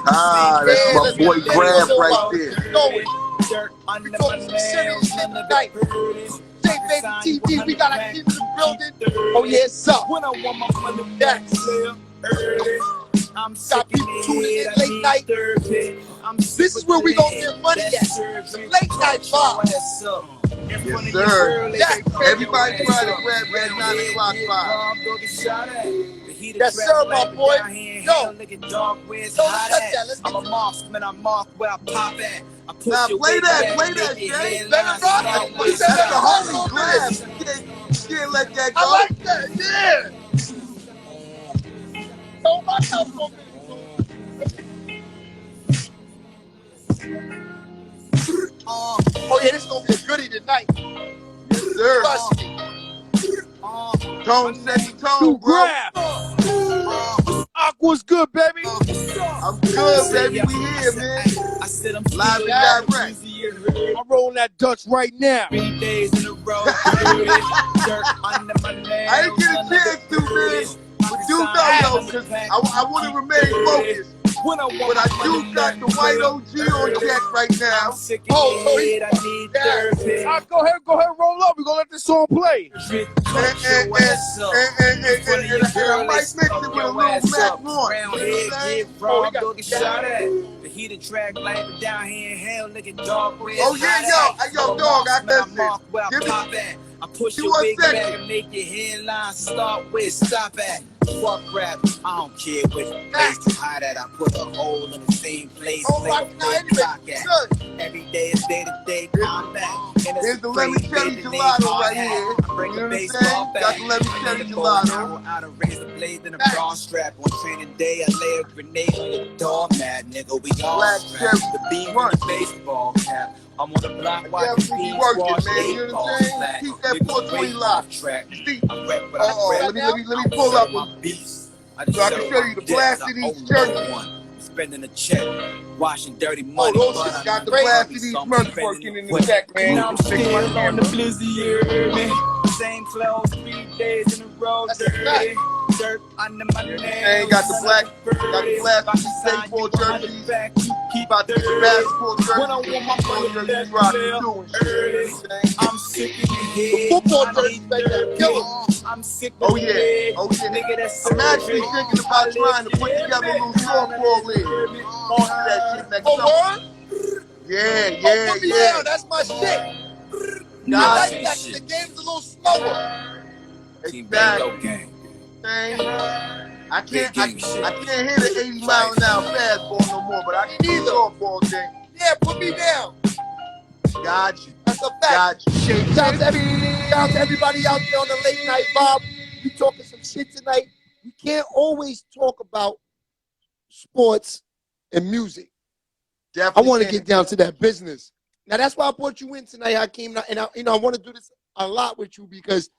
Ah, that's Yeah, my let's boy get Grab it right going. there. We talking some serious shit tonight. Sheababytv, we got Akeem in the building. Oh yeah, it's up. When I want my money Yes. I'm Got people tuning in late night. This is where we gonna get money at. Some late night vibes. Yes, sir. Yes, Everybody try to grab that 9 o'clock vibe. yes, sir, my boy. Yo, don't touch that. Let's I'm a marksman, I mark where I pop at. I push Now your play weight that, back, play make that, your Jay. head Let line it rock. start You with said That's that the a homie little Grab. bit. You can't let that go. I like that, yeah. Don't rock out for me. Oh yeah, this gonna be a goodie tonight. Yes, sir. Trust me. Tone set the tone, bro. Aqua's good, baby. I'm good, baby. We here, man. Live and direct. I'm rolling that Dutch right now. 3 days in a row. I didn't get a chance to, man. But do know, yo, because I want to remain focused. But I do got the white OG on deck right now. Oh, so he, Go ahead, roll up. We're gonna let this song play. And I might mix it with a little Mac One. The heated track life down here in hell, looking dog. Oh yeah, yo, dog, I listen. Give me. I push Give your me wig 1 back second. and make your hairline start with stop at. Fuck rap, I don't care which place too hot at. I put a hole in the same place. oh, right now, anyway, good. Every day is day to day combat. Here's the lemon cherry gelato right here. You know what I'm saying? Got the lemon cherry gelato. Out of razor blade and a bra strap. On training day, I lay a grenade on your door, mad nigga. We all Black strapped. cherry The beam run. in the baseball cap. I'm on the block Yeah, watching we teams working, squash man. You know what I'm saying? Keep that 420 lock. Track. See? I rap, but I rap. Let me pull up my beats. so I can show you the blast in these jerseys. Spending a check, washing dirty Oh, money. those but shit's I got the know blast in these something months spending working in the with- check, man. Now I'm still on the blizzy, man. Same clothes, 3 days in a row. That's a fact. Dirt under my nails. And got the blast in these baseball jerseys. About to get the basketball jerseys rocking too and shit. You know what I'm saying? I'm sick of your The head. football jerseys make that killer. I'm sick of Oh your yeah, head. oh yeah. Nigga, that's I'm actually thinking about trying to put together a little softball league. On to that shit next Oh, summer. word? Yeah, Oh, put me yeah. down. That's my shit. I Nah, like that. The game's a little slower. Exactly. I can't hit an 80-mile-an-hour fastball no more, but I can hit softball game. Yeah, put me down. Got you. That's a fact. Got you. Shout out to everybody out there on the late night, Bob. We talking some shit tonight. We can't always talk about sports and music. Definitely I want to get down to that business. Now that's why I brought you in tonight, Hakeem. And I want to do this a lot with you because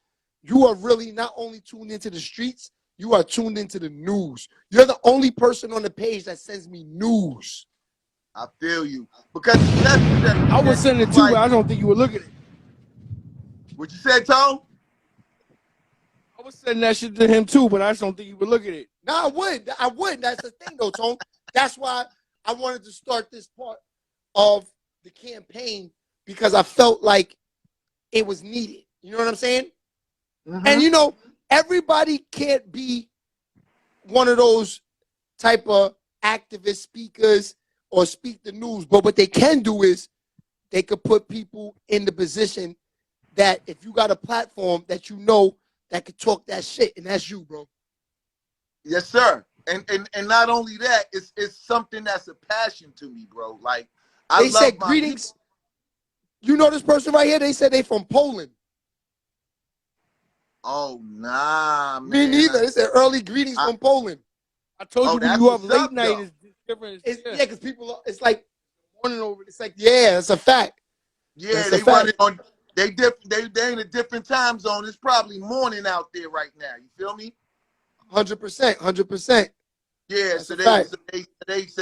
you are really not only tuned into the streets, you are tuned into the news. You're the only person on the page that sends me news. I feel you. Because it's necessary. I would send it too, but I don't think you would look at it. What you said, Tone? I would send that shit to him too, but I just don't think you would look at it. No, I would. That's the thing, though, Tone. That's why I wanted to start this part of the campaign because I felt like it was needed. You know what I'm saying? Mm-hmm. And, you know, everybody can't be one of those type of activist speakers or speak the news. But what they can do is they could put people in the position that if you got a platform that you know that could talk that shit, and that's you, bro. Yes, sir. And not only that, it's something that's a passion to me, bro. Like They said greetings. You know this person right here? They said they from Poland. Oh nah, man. Me neither. They said early greetings from Poland. I told you when you up late night is different. Yeah, because people, it's like morning over. It's like, yeah, it's a fact. Yeah, they running on. They in a different time zone. It's probably morning out there right now. You feel me? 100%, 100%. Yeah, that's so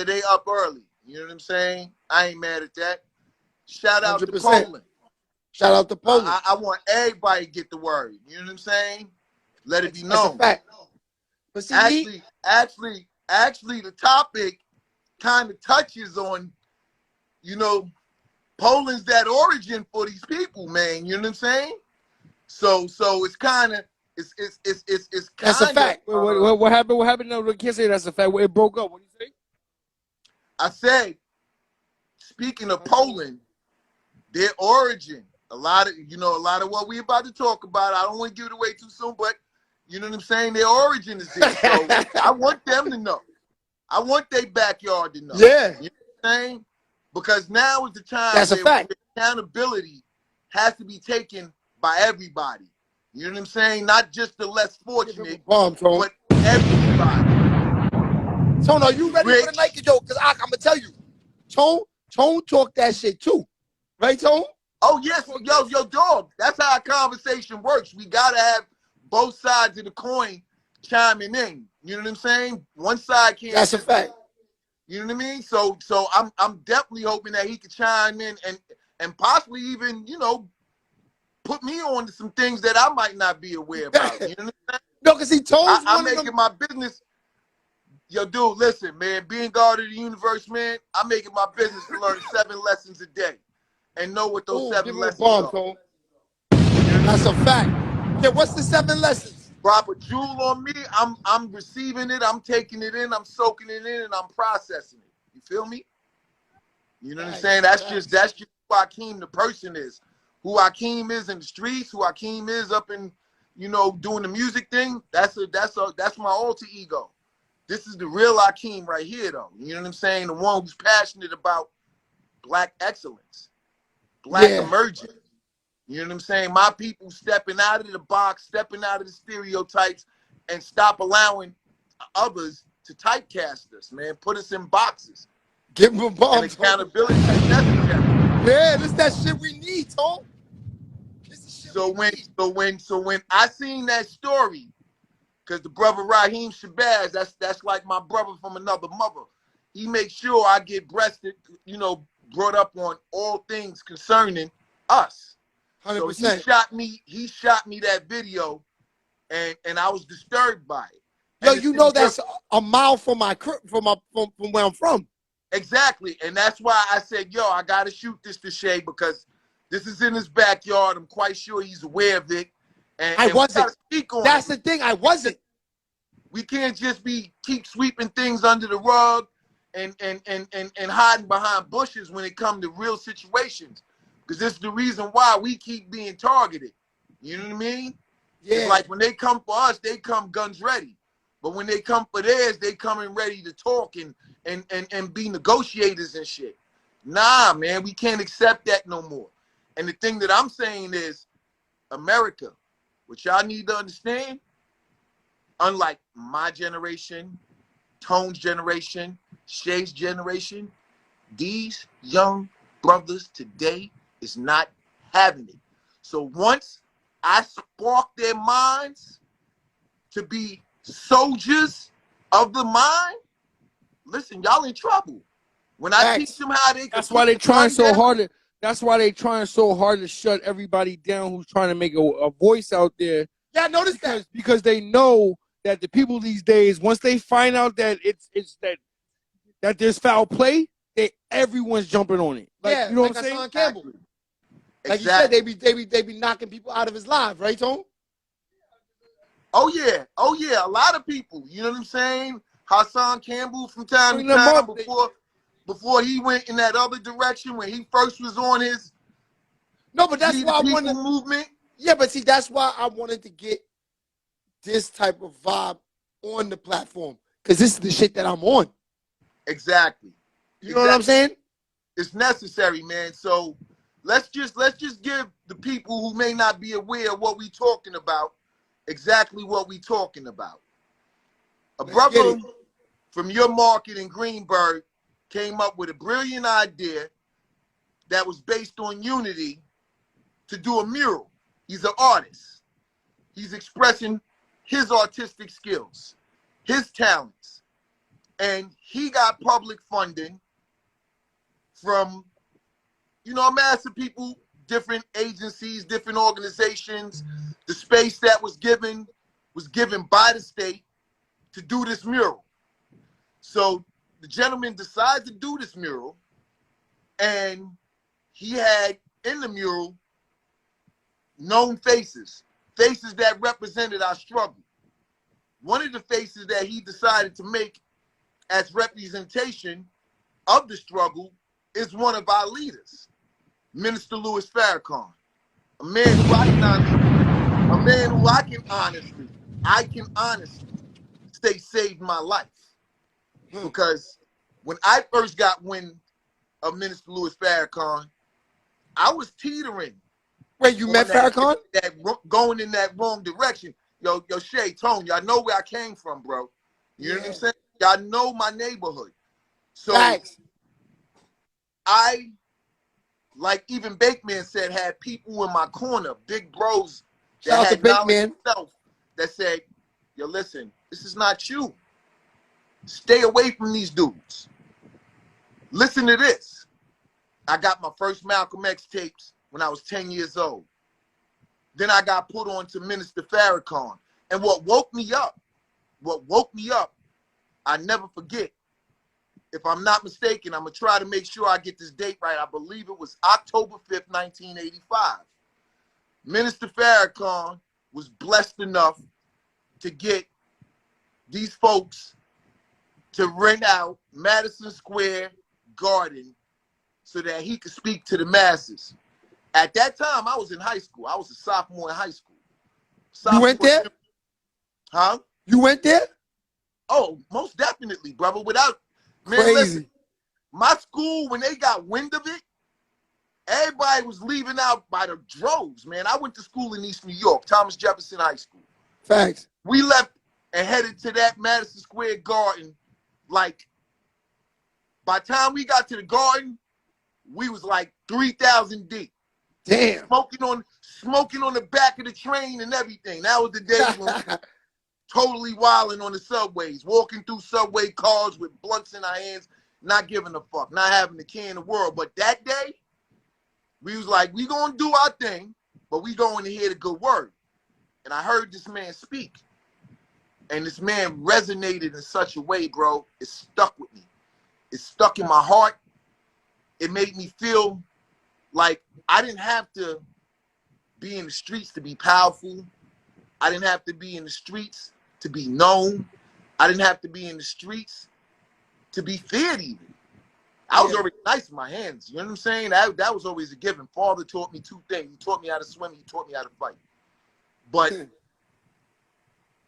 they up early. You know what I'm saying? I ain't mad at that. Shout out 100%. to Poland. Shout out to Poland. I want everybody to get the word. You know what I'm saying? Let it be known. That's a fact. But see, actually, the topic kind of touches on, you know, Poland's that origin for these people, man. You know what I'm saying? So it's kind of it's That's a kind fact. of What happened? What happened? No, we can't say that's a fact. It broke up. What do you say? I said, speaking of Poland, their origin, a lot of what we about to talk about, I don't want to give it away too soon, but you know what I'm saying? Their origin is there. So I want them to know. I want their backyard to know. Yeah. You know what I'm saying? Because now is the time That's a fact. where accountability has to be taken by everybody. You know what I'm saying? Not just the less fortunate, Bomb, Tone. but everybody. Tone, are you ready for the Nike joke? Because I'm going to tell you. Tone talk that shit too. Right, Tone? Oh, yes. Yo, dog. That's how our conversation works. We got to have both sides of the coin chiming in. You know what I'm saying? One side can't. That's a fact. You know what I mean? So I'm definitely hoping that he could chime in and possibly even, you know, put me on to some things that I might not be aware about. You know what I'm saying? No, because he told I'm making my business. Yo, dude, listen, man, being God of the universe, man, I'm making my business to learn 7 lessons a day and know what those 7 lessons are. Tone. That's a fact. Yeah, what's the 7 lessons? Drop a jewel on me, I'm receiving it, I'm taking it in, I'm soaking it in, and I'm processing it. You feel me? You know what I'm saying? That's just who Akeem the person is. Who Akeem is in the streets, who Akeem is up in, you know, doing the music thing. That's my alter ego. This is the real Akeem right here, though. You know what I'm saying? The one who's passionate about black excellence, black emergence. You know what I'm saying? My people stepping out of the box, stepping out of the stereotypes, and stop allowing others to typecast us, man. Put us in boxes. Give them a bomb. And accountability is necessary. Yeah, this that shit we need, Tone. So when I seen that story, because the brother Akeem Shabazz, that's like my brother from another mother. He makes sure I get breasted, you know, brought up on all things concerning us. 100%. So he shot me that video, and I was disturbed by it. Yo, you know that's a mile from from where I'm from. Exactly, and that's why I said, yo, I gotta shoot this to Shay because this is in his backyard. I'm quite sure he's aware of it. And I wasn't. Speak on that's the thing. I wasn't. We can't just keep sweeping things under the rug and hiding behind bushes when it comes to real situations. Because this is the reason why we keep being targeted. You know what I mean? Yeah. It's like when they come for us, they come guns ready. But when they come for theirs, they coming ready to talk and be negotiators and shit. Nah, man, we can't accept that no more. And the thing that I'm saying is, America, what y'all need to understand, unlike my generation, Tone's generation, Shay's generation, these young brothers today is not having it. So once I spark their minds to be soldiers of the mind, listen, y'all in trouble. When I teach them how they, that's why they trying so hard. That's why they trying so hard to shut everybody down who's trying to make a voice out there. Yeah, I noticed that because they know that the people these days, once they find out that it's that there's foul play, everyone's jumping on it. Like, yeah, you know like what I'm saying? Hassan Campbell. Exactly. Like you said, they be knocking people out of his life, right, Tone? Oh yeah, a lot of people. You know what I'm saying? Hassan Campbell from time to time before he went in that other direction when he first was on his. No, but that's why I wanted movement. Yeah, but see, that's why I wanted to get this type of vibe on the platform because this is the shit that I'm on. Exactly. You know what I'm saying? It's necessary, man. So let's just give the people who may not be aware of what we talking about exactly what we talking about. A brother from your market in Greenberg came up with a brilliant idea that was based on unity to do a mural. He's an artist. He's expressing his artistic skills, his talents. And he got public funding from, you know, a mass of people, different agencies, different organizations. The space that was given by the state to do this mural. So the gentleman decides to do this mural, and he had in the mural known faces that represented our struggle. One of the faces that he decided to make as representation of the struggle is one of our leaders, Minister Louis Farrakhan, a man who I can honestly say saved my life. Because when I first got wind of Minister Louis Farrakhan, I was teetering. Wait, you met Farrakhan? Going in that wrong direction. Yo, Shay, Tone, y'all know where I came from, bro. You know what I'm saying? Y'all know my neighborhood. So Thanks. I, like even Bakeman said, had people in my corner, big bros that had knowledge themselves that said, yo, listen, this is not you. Stay away from these dudes. Listen to this. I got my first Malcolm X tapes when I was 10 years old. Then I got put on to Minister Farrakhan. And what woke me up, I never forget. If I'm not mistaken, I'm going to try to make sure I get this date right. I believe it was October 5th, 1985. Minister Farrakhan was blessed enough to get these folks to rent out Madison Square Garden so that he could speak to the masses. At that time, I was in high school. I was a sophomore in high school. You went there? Huh? You went there? Oh, most definitely, brother. Without, man, crazy. Listen, my school, when they got wind of it, everybody was leaving out by the droves, man. I went to school in East New York, Thomas Jefferson High School. Facts. We left and headed to that Madison Square Garden. Like, by the time we got to the garden, we was like 3,000 deep. Damn. Smoking on the back of the train and everything. That was the day when we totally wilding on the subways, walking through subway cars with blunts in our hands, not giving a fuck, not having a care in the world. But that day, we was like, we gonna do our thing, but we going to hear the good word. And I heard this man speak. And this man resonated in such a way, bro, it stuck with me. It stuck in my heart. It made me feel like I didn't have to be in the streets to be powerful. I didn't have to be in the streets to be known. I didn't have to be in the streets to be feared even. I was already nice in my hands. You know what I'm saying? That was always a given. Father taught me two things. He taught me how to swim. He taught me how to fight. But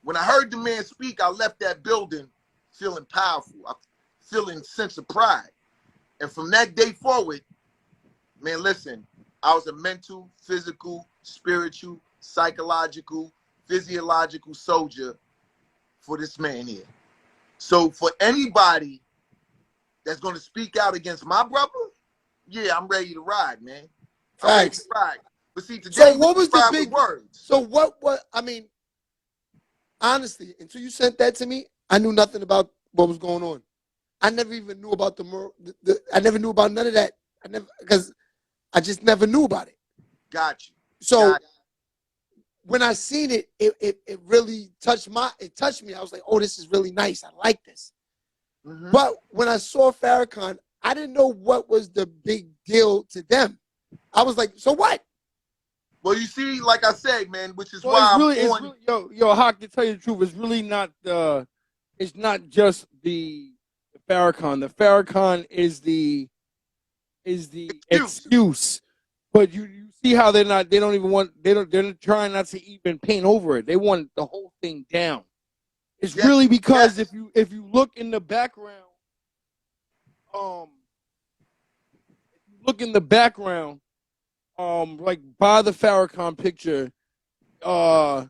when I heard the man speak, I left that building feeling powerful, feeling a sense of pride. And from that day forward, man, listen, I was a mental, physical, spiritual, psychological, physiological soldier for this man here. So for anybody that's going to speak out against my brother, yeah, I'm ready to ride, man. I'm ready to ride. But see, today, so what was the big words? So what, I mean, honestly, until you sent that to me, I knew nothing about what was going on. I never even knew about I never knew about none of that. Because I just never knew about it. Got you. So when I seen it, it really touched me. I was like, oh, this is really nice. I like this. Mm-hmm. But when I saw Farrakhan, I didn't know what was the big deal to them. I was like, so what? Well, you see, like I said, man, which is why yo, Hawk, to tell you the truth, it's really not it's not just the Farrakhan. The Farrakhan is the excuse. But you see how they're trying not to even paint over it. They want the whole thing down. It's really because if you look in the background, like by the Farrakhan picture, because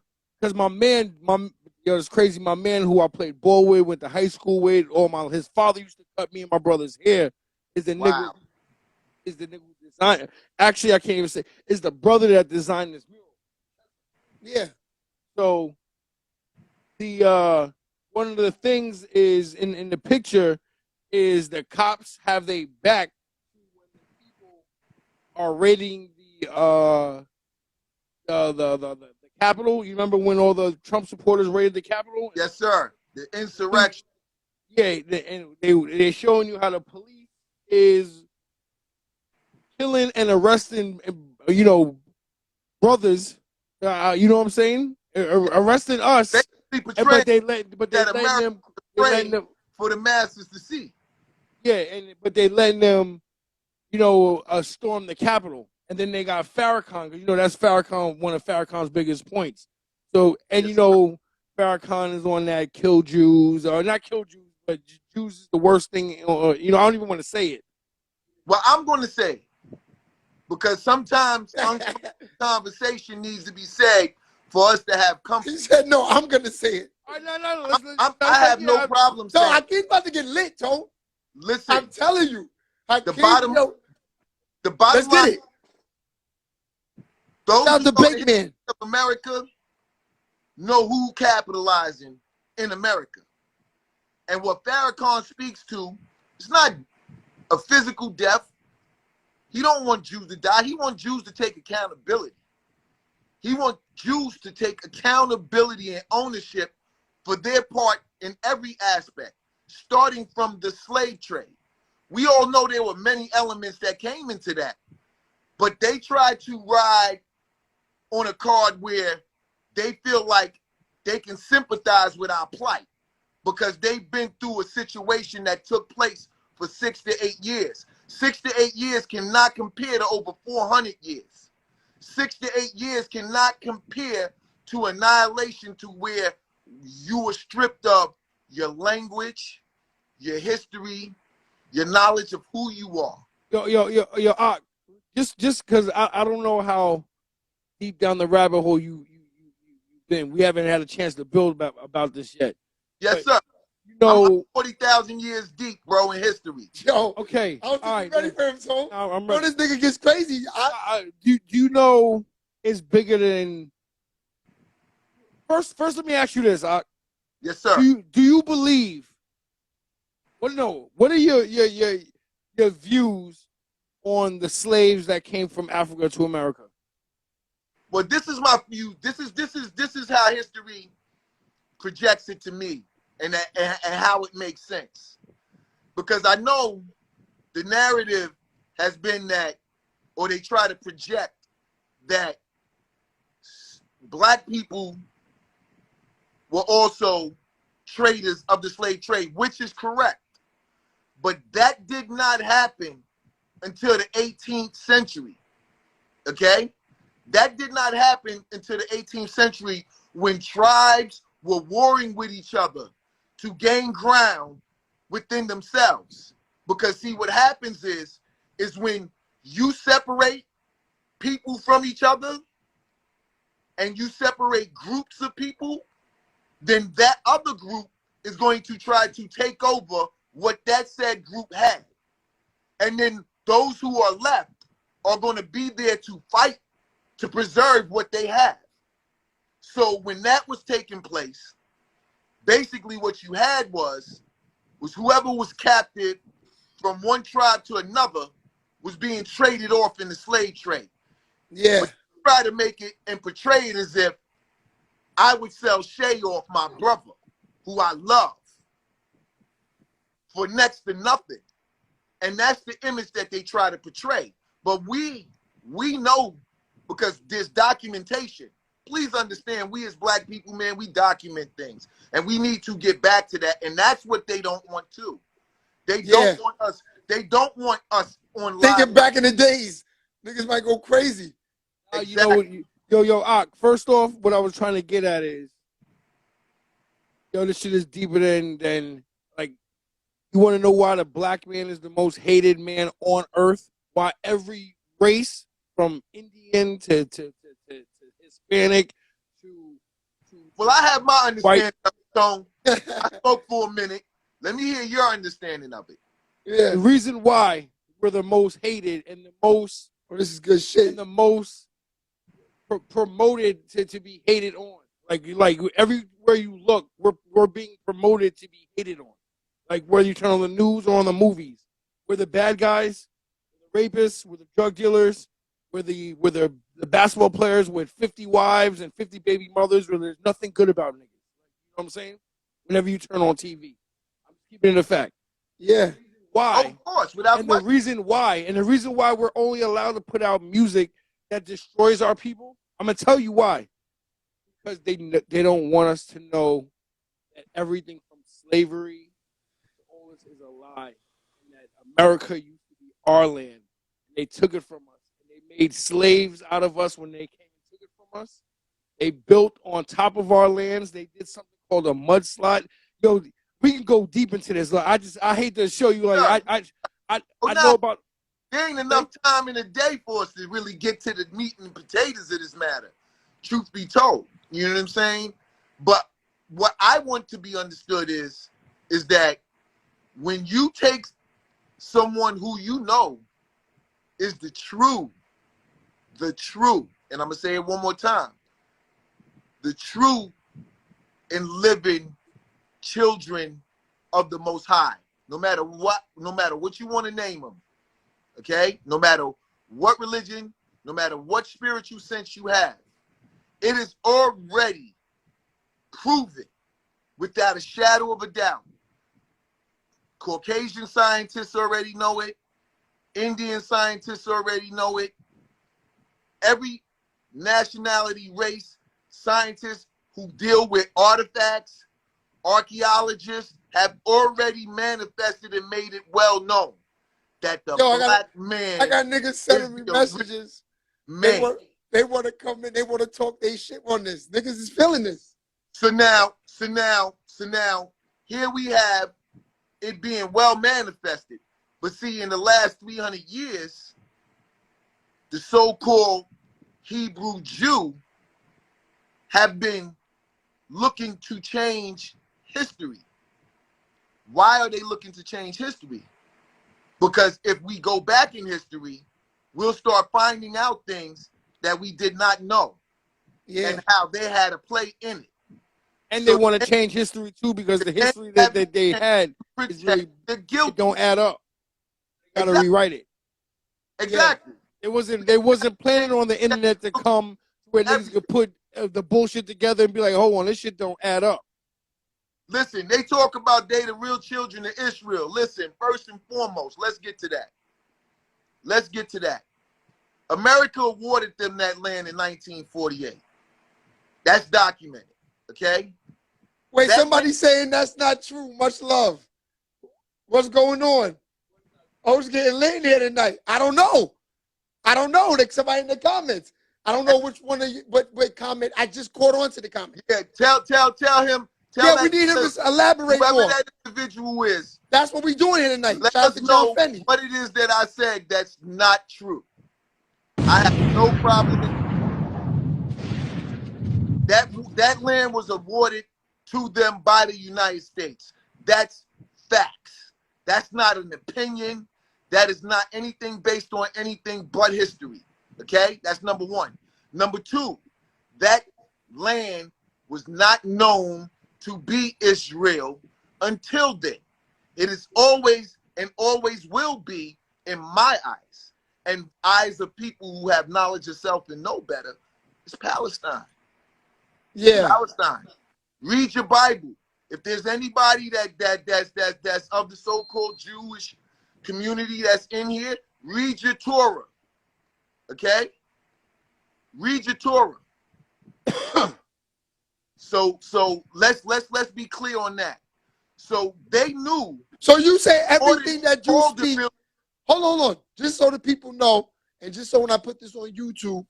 it's crazy. My man who I played ball with, went to high school with, his father used to cut me and my brother's hair. Is the nigga who designed? Actually, I can't even say. Is the brother that designed this mural? Yeah. So the one of the things is in the picture is the cops have their back when the people are raiding the Capitol. You remember when all the Trump supporters raided the Capitol? Yes, sir. The insurrection. Yeah, and they're showing you how the police is killing and arresting, you know, brothers. You know what I'm saying? Arresting us, Basically but portraying they that letting America them, portrayed for the masses to see. yeah, but they letting them, you know, storm the Capitol, and then they got Farrakhan. 'Cause, you know, that's Farrakhan, one of Farrakhan's biggest points. So, and you Yes, sir. know, Farrakhan is on that kill Jews, or not kill Jews, but Jews is the worst thing. Or, you know, I don't even want to say it. Well, I'm going to say, because sometimes uncomfortable conversation needs to be said for us to have He comfort. said, no, I'm going to say it. All right, no, let's, I have no problem No, saying. Hakeem about to get lit, Tone. Listen, I'm telling you. Hakeem, bottom- yo, the bottom let's get line, it. those Shout out who to know the Big history Man. of America know who capitalizing in America. And what Farrakhan speaks to, it's not a physical death. He don't want Jews to die. He wants Jews to take accountability. He wants Jews to take accountability and ownership for their part in every aspect, starting from the slave trade. We all know there were many elements that came into that, but they tried to ride on a card where they feel like they can sympathize with our plight because they've been through a situation that took place for 6 to 8 years. 6 to 8 years cannot compare to over 400 years. 6 to 8 years cannot compare to annihilation, to where you were stripped of your language, your history, your knowledge of who you are. Yo, just because I don't know how deep down the rabbit hole you've been. We haven't had a chance to build about this yet. Yes, But, sir. you I'm know, 40,000 years deep, bro, in history. Yo, okay. I don't think All you're right, ready for him, Tone. I'm Bro, ready. this nigga gets crazy. Do you know it's bigger than? First, let me ask you this. Yes, sir. Do you believe? Well, no. What are your views on the slaves that came from Africa to America? Well, this is my view. This is how history projects it to me, and how it makes sense. Because I know the narrative has been that, or they try to project that black people were also traders of the slave trade, which is correct. But that did not happen until the 18th century. Okay? That did not happen until the 18th century, when tribes were warring with each other to gain ground within themselves. Because see, what happens is when you separate people from each other and you separate groups of people, then that other group is going to try to take over what that said group had. And then those who are left are going to be there to fight to preserve what they have. So when that was taking place, basically what you had was whoever was captive from one tribe to another was being traded off in the slave trade. Yeah. But you try to make it and portray it as if I would sell Shay off, my brother, who I love, for next to nothing. And that's the image that they try to portray. But we know, because there's documentation. Please understand, we as black people, man, we document things. And we need to get back to that. And that's what they don't want to. They don't want us on live. Thinking back in the days, niggas might go crazy. You know, Ak, first off, what I was trying to get at is, this shit is deeper than like, you want to know why the black man is the most hated man on earth? Why every race, from Indian to Hispanic to well, I have my understanding white. of it, Tone. I spoke for a minute. Let me hear your understanding of it. Yeah. The reason why we're the most hated and the most, this is good shit, and the most promoted to be hated on. Like everywhere you look, we're being promoted to be hated on. Like whether you turn on the news or on the movies, we're the bad guys, we're the rapists, we're the drug dealers, we're the basketball players with 50 wives and 50 baby mothers, where there's nothing good about niggas. You know what I'm saying? Whenever you turn on TV, I'm keeping it a fact. Yeah. Why? Of course, without And the reason why we're only allowed to put out music that destroys our people, I'm gonna tell you why. Because they don't want us to know that everything from slavery to all this is a lie, and that America used to be our land. And they took it from us. And they made slaves out of us when they came and took it from us. They built on top of our lands. They did something called a mudslide. Yo, we can go deep into this. Like, I hate to show you. Like I know about. There ain't enough time in the day for us to really get to the meat and potatoes of this matter. Truth be told, you know what I'm saying? But what I want to be understood is that when you take someone who you know is the true, and I'm gonna say it one more time, the true and living children of the Most High, no matter what you want to name them, okay? No matter what religion, no matter what spiritual sense you have, it is already proven without a shadow of a doubt. Caucasian scientists already know it. Indian scientists already know it. Every nationality, race, scientists who deal with artifacts, archaeologists have already manifested and made it well known that the black man. I got niggas sending me messages. Man. They want to come in. They want to talk their shit on this. Niggas is feeling this. So now, here we have it being well manifested. But see, in the last 300 years, the so-called Hebrew Jew have been looking to change history. Why are they looking to change history? Because if we go back in history, we'll start finding out things that we did not know, and how they had a play in it. And they want to change history too, because the history that they had is really, it don't add up. They gotta rewrite it. Exactly. Yeah. They wasn't planning on the internet to come where niggas could put the bullshit together and be like, hold on, this shit don't add up. Listen, they talk about they the real children of Israel. Listen, first and foremost, let's get to that. America awarded them that land in 1948. That's documented, okay? Wait, somebody's saying that's not true. Much love. What's going on? I was getting lit in here tonight. I don't know. Like somebody in the comments. I don't know which one of you, what comment. I just caught on to the comment. Yeah, tell him. We need him to elaborate whoever more. that individual is. That's what we're doing here tonight. Let us know what it is that I said that's not true. I have no problem with that land was awarded to them by the United States. That's facts. That's not an opinion. That is not anything based on anything but history. Okay? That's number one. Number two, that land was not known to be Israel until then. It is always and always will be, in my eyes, and eyes of people who have knowledge of self and know better, it's Palestine. Yeah. Palestine. Read your Bible. If there's anybody that's of the so-called Jewish community that's in here, read your Torah. Okay? Read your Torah. So let's be clear on that. So they knew. So you say everything that you speak. Hold on. Just so the people know, and just so when I put this on YouTube,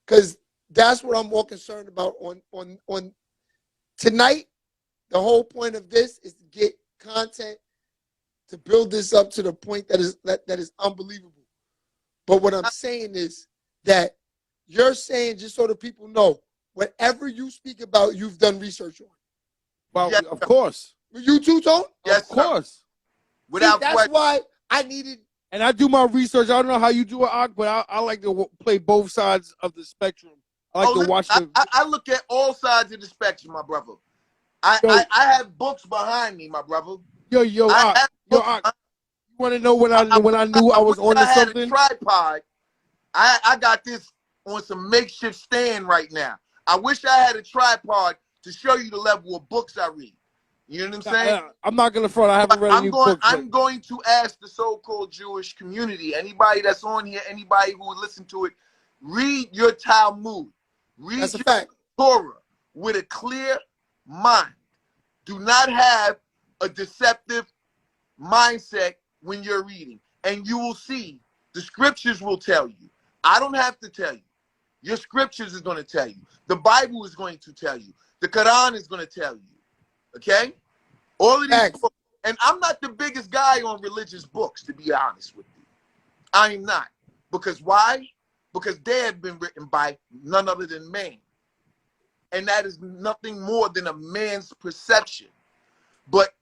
because that's what I'm more concerned about on tonight. The whole point of this is to get content to build this up to the point that is unbelievable. But what I'm saying is that you're saying, just so the people know, whatever you speak about, you've done research on. Well, yes, of course. You too, Tone? Yes, of course. Without that's why I needed. And I do my research. I don't know how you do it, but I like to play both sides of the spectrum. I like to watch the. I look at all sides of the spectrum, my brother. I have books behind me, my brother. You want to know when I knew I was on to something? I had a tripod. I got this on some makeshift stand right now. I wish I had a tripod to show you the level of books I read. You know what I'm saying? I'm not gonna front. I haven't read any books. I'm going to ask the so-called Jewish community, anybody that's on here, anybody who would listen to it, read your Talmud, read your Torah with a clear mind. Do not have a deceptive mindset when you're reading, and you will see the scriptures will tell you. I don't have to tell you. Your scriptures is going to tell you. The Bible is going to tell you. The Quran is going to tell you. Okay? All of these books. And I'm not the biggest guy on religious books, to be honest with you. I am not. Because why? Because they have been written by none other than man. And that is nothing more than a man's perception. But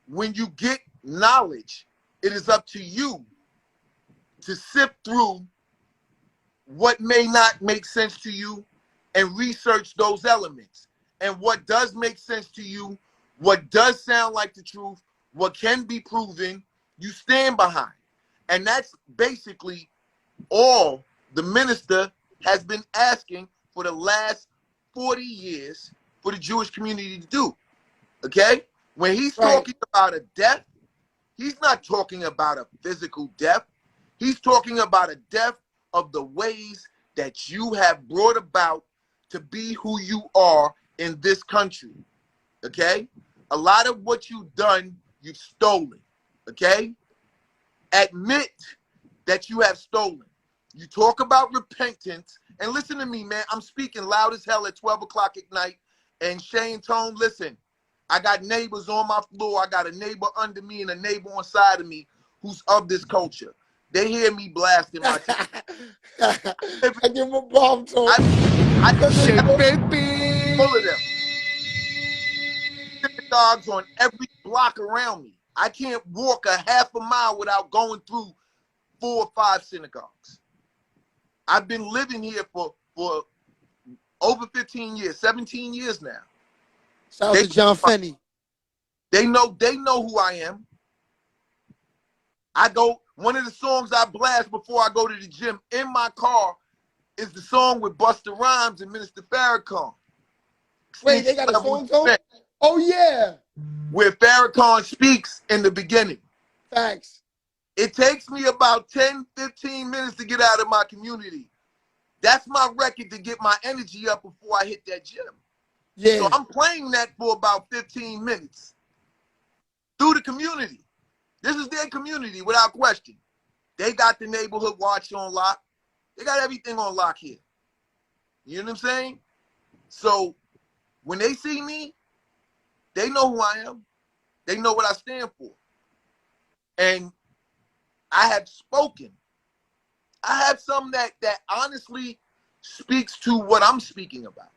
when you get knowledge, it is up to you to sift through what may not make sense to you and research those elements. And what does make sense to you, what does sound like the truth, what can be proven, you stand behind. And that's basically all the minister has been asking for the last 40 years for the Jewish community to do. Okay? When he's talking about a death, he's not talking about a physical death. He's talking about a death of the ways that you have brought about to be who you are in this country. Okay? A lot of what you've done, you've stolen. Okay? Admit that you have stolen. You talk about repentance, and listen to me, man. I'm speaking loud as hell at 12 o'clock at night. And Shane Tone, listen, I got neighbors on my floor. I got a neighbor under me and a neighbor on side of me who's of this culture. They hear me blasting my I give him a bomb to I full of them. Synagogues on every block around me. I can't walk a half a mile without going through 4 or 5 synagogues. I've been living here for over 15 years, 17 years now. Shout out to John Finney. They know who I am. One of the songs I blast before I go to the gym in my car is the song with Busta Rhymes and Minister Farrakhan. Wait, they got a song too? Oh, yeah. Where Farrakhan speaks in the beginning. Facts. It takes me about 10, 15 minutes to get out of my community. That's my record to get my energy up before I hit that gym. Yeah. So I'm playing that for about 15 minutes through the community. This is their community without question. They got the neighborhood watch on lock. They got everything on lock here. You know what I'm saying? So when they see me, they know who I am. They know what I stand for. And I have spoken. I have some that honestly speaks to what I'm speaking about.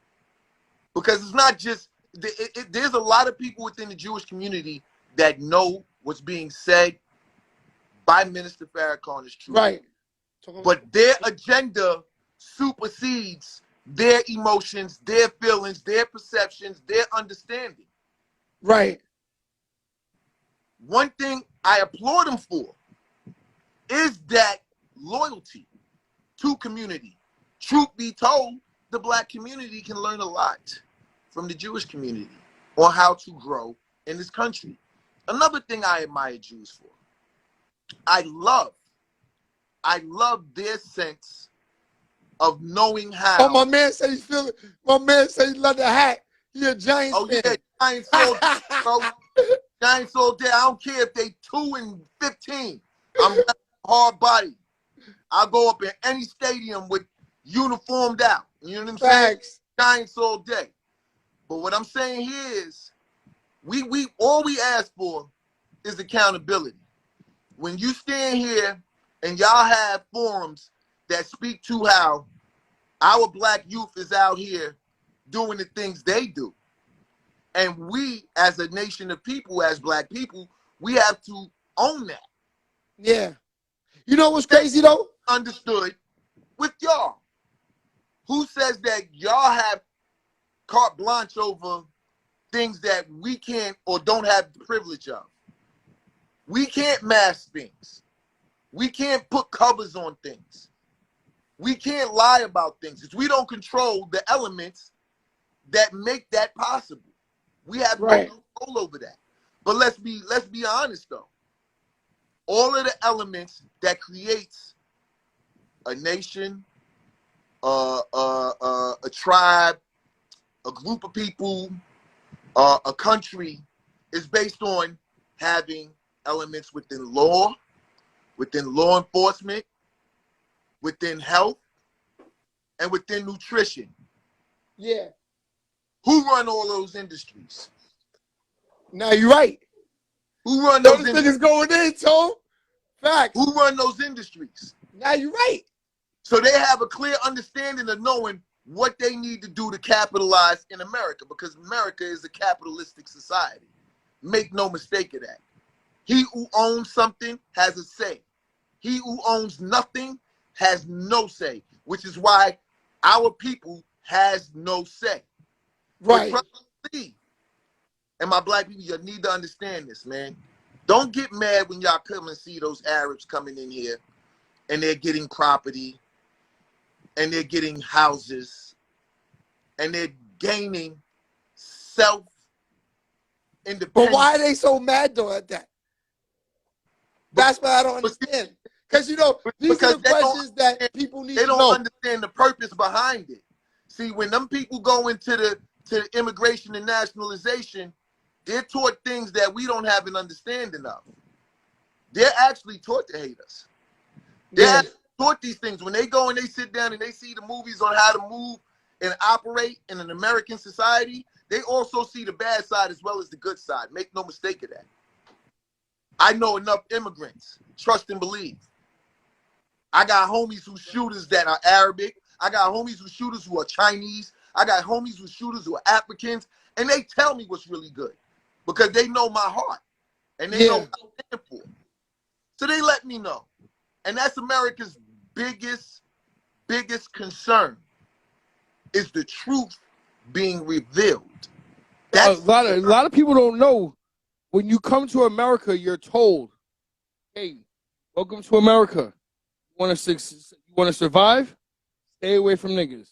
Because it's not just, there's a lot of people within the Jewish community that know what's being said by Minister Farrakhan is true. Right. But their agenda supersedes their emotions, their feelings, their perceptions, their understanding. Right. One thing I applaud them for is that loyalty to community. Truth be told, the black community can learn a lot from the Jewish community on how to grow in this country. Another thing I admire Jews for, I love their sense of knowing how. Oh, my man said he's feeling. My man said he loved the hat. He a Giants fan. Yeah, Giants all day, bro. Giants all day. I don't care if they 2-15. I'm hard body. I'll go up in any stadium with uniformed out. You know what I'm saying? Giants all day. But what I'm saying here is, we all we ask for is accountability. When you stand here and y'all have forums that speak to how our black youth is out here doing the things they do, and we as a nation of people, as black people, we have to own that. Yeah. You know what's crazy though? Understood with y'all. Who says that y'all have carte blanche over things that we can't or don't have the privilege of? We can't mask things. We can't put covers on things. We can't lie about things because we don't control the elements that make that possible. We have no control over that. But let's be honest though. All of the elements that creates a nation, a tribe, a group of people, a country is based on having elements within law enforcement, within health, and within nutrition. Yeah. Who run all those industries? Now you're right. Who run Those those industries? niggas going in, Tom. Facts. Who run those industries? Now you're right. So they have a clear understanding of knowing what they need to do to capitalize in America, because America is a capitalistic society. Make no mistake of that. He who owns something has a say. He who owns nothing has no say, which is why our people has no say. Right. But trust me, and my black people, you need to understand this, man. Don't get mad when y'all come and see those Arabs coming in here and they're getting property and they're getting houses and they're gaining self-independence. But why are they so mad though at that? That's what I don't understand. Because, you know, these are the questions that people need to know. They don't understand the purpose behind it. See, when them people go into the immigration and nationalization, they're taught things that we don't have an understanding of. They're actually taught to hate us. They're taught these things. When they go and they sit down and they see the movies on how to move and operate in an American society, they also see the bad side as well as the good side. Make no mistake of that. I know enough immigrants. Trust and believe. I got homies who shooters that are Arabic. I got homies who shooters who are Chinese. I got homies who shooters who are Africans. And they tell me what's really good because they know my heart and they know what I stand for. So they let me know. And that's America's biggest concern is the truth being revealed. That's a lot of people don't know. When you come to America, you're told, "Hey, welcome to America. You want to survive? Stay away from niggas."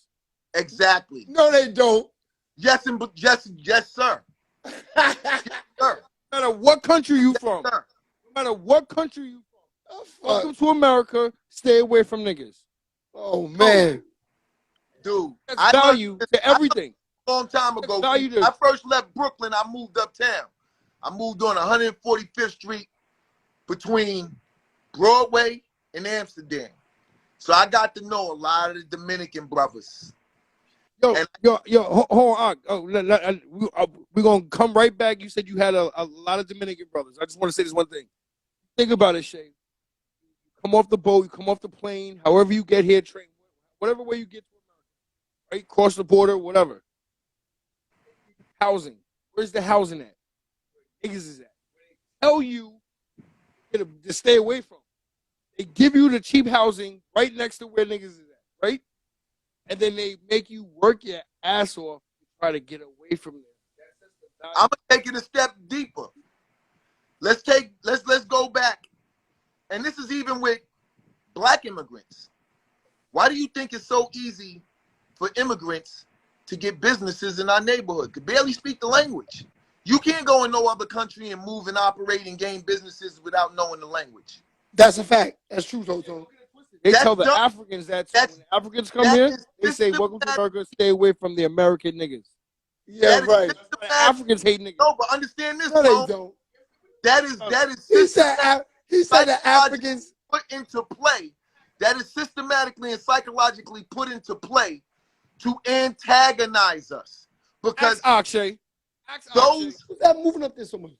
Exactly. No, they don't. Yes, yes, sir. Yes, sir. No matter what country you from, Sir. no matter what country you from, Oh, welcome to America. Stay away from niggas. Oh man, Dude, That's value to everything. A long time ago, value to- I first left Brooklyn. I moved uptown. I moved on 145th Street between Broadway and Amsterdam. So I got to know a lot of the Dominican brothers. Hold on. We're going to come right back. You said you had a lot of Dominican brothers. I just want to say this one thing. Think about it, Shay. You come off the boat, you come off the plane, however you get here, train, whatever way you get to America, right? Cross the border, whatever. Housing. Where's the housing at? Where niggas is at? They tell you to stay away from. They give you the cheap housing right next to where niggas is at, right? And then they make you work your ass off to try to get away from there. I'm gonna take it a step deeper. Let's go back. And this is even with black immigrants. Why do you think it's so easy for immigrants to get businesses in our neighborhood? Could barely speak the language. You can't go in no other country and move and operate and gain businesses without knowing the language. that's a fact. That's true, Toto. They That's tell the dumb. Africans that when the Africans come here, they say, "Welcome to America. Stay away from the American niggas." Yeah, right. The Africans hate niggas. No, but understand this, No, bro. they don't. That is He said the Africans put into play. That is systematically and psychologically put into play to antagonize us. Because Ask Akshay. those who's that moving up there so much?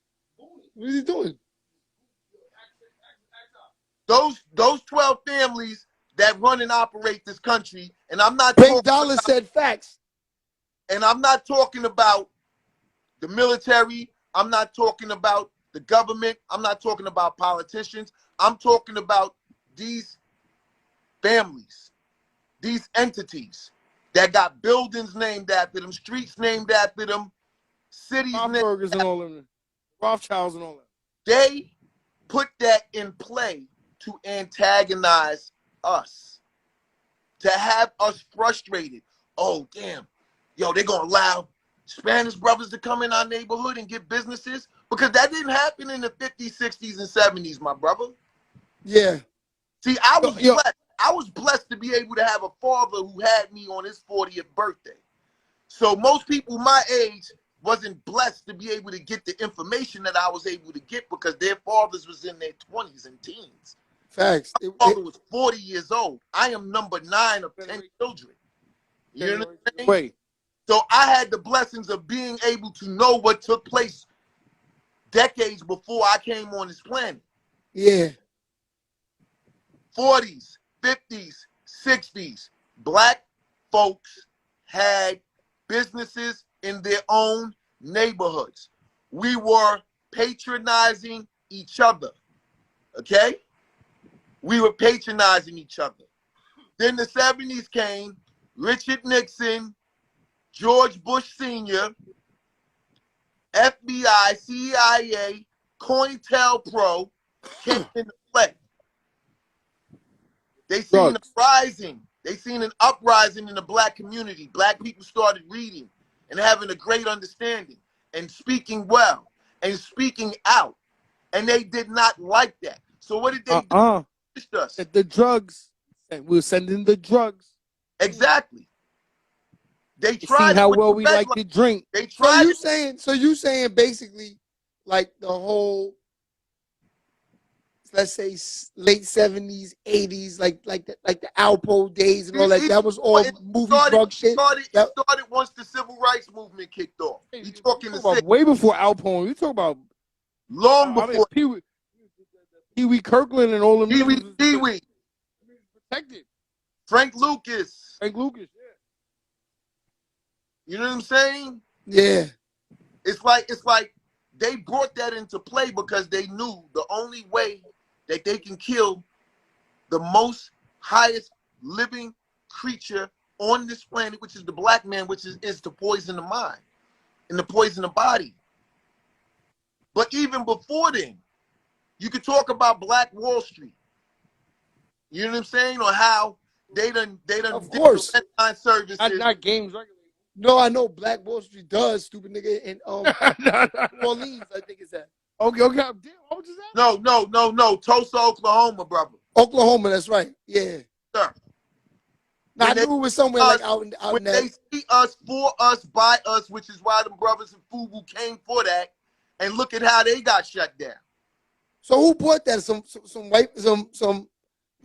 What is he doing? those 12 families that run and operate this country, and I'm not Big Dollar said facts. and I'm not talking about the military, I'm not talking about the government, I'm not talking about politicians, I'm talking about these families, these entities that got buildings named after them, streets named after them, cities named Rothbergers and all them, Rothschilds and all that. They put that in play to antagonize us, to have us frustrated. Oh, damn. Yo, they're going to allow Spanish brothers to come in our neighborhood and get businesses, because that didn't happen in the 50s, 60s, and 70s, my brother. Yeah. See, I was Yo. blessed. I was blessed to be able to have a father who had me on his 40th birthday. So most people my age wasn't blessed to be able to get the information that I was able to get because their fathers was in their 20s and teens. Facts. My father was 40 years old. I am number 9 of 10 children. You know what I'm saying? Wait. So I had the blessings of being able to know what took place decades before I came on this planet. Yeah. 40s, 50s, 60s, black folks had businesses in their own neighborhoods. We were patronizing each other, okay? We were patronizing each other. Then the 70s came, Richard Nixon, George Bush Sr., FBI, CIA, COINTELPRO came into play. They seen a rising. They seen an uprising in the black community. Black people started reading and having a great understanding and speaking well and speaking out. And they did not like that. So what did they do? Us? The drugs. We were sending the drugs. Exactly. They See tried how well we like to drink. They tried. So you saying basically like the whole, let's say late 70s, 80s, like the Alpo days and all that. That was all movie drug shit. It started once the civil rights movement kicked off. Hey, we talking about way before Alpo. You talk about long before Pee Wee Kirkland and all them. Pee Wee. Protected. Frank Lucas. Yeah. You know what I'm saying? Yeah. It's like they brought that into play because they knew the only way that they can kill the most highest living creature on this planet, which is the black man, which is to poison the mind and to poison the body. But even before then, you could talk about Black Wall Street. You know what I'm saying? Or how they done of course services. Not games regularly. No, I know Black Wall Street does, stupid nigga, and New Orleans, I think it's that. Okay. Damn, what was that? No. Tulsa, Oklahoma, brother. Oklahoma, that's right. Yeah. Sir. Now, I knew it was somewhere like out in when that. They see us, for us, by us, which is why them brothers in Fubu came for that, and look at how they got shut down. So who bought that? Some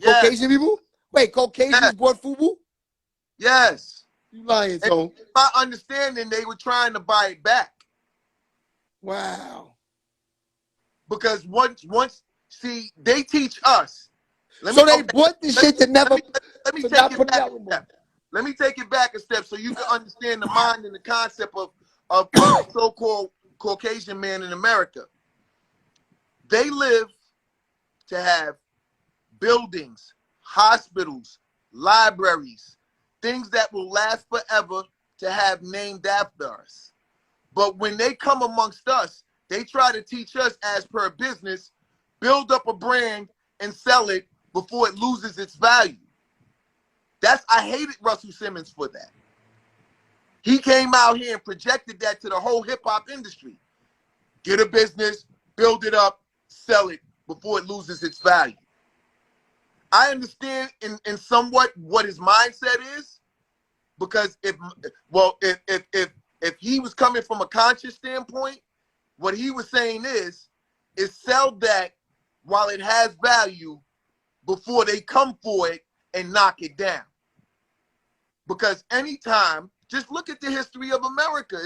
Caucasian people? Wait, Caucasians bought Fubu? Yes. You lying, so. My understanding, they were trying to buy it back. Wow. Because once, see, they teach us. They bought this shit to never. Let me take it back a step. Let me take it back a step so you can understand the mind and the concept of so-called Caucasian man in America. They live to have buildings, hospitals, libraries, things that will last forever to have named after us. But when they come amongst us, they try to teach us as per business, build up a brand and sell it before it loses its value. I hated Russell Simmons for that. He came out here and projected that to the whole hip hop industry. Get a business, build it up, sell it before it loses its value. I understand in somewhat what his mindset is, because if he was coming from a conscious standpoint, what he was saying is sell that while it has value before they come for it and knock it down. Because anytime, just look at the history of America.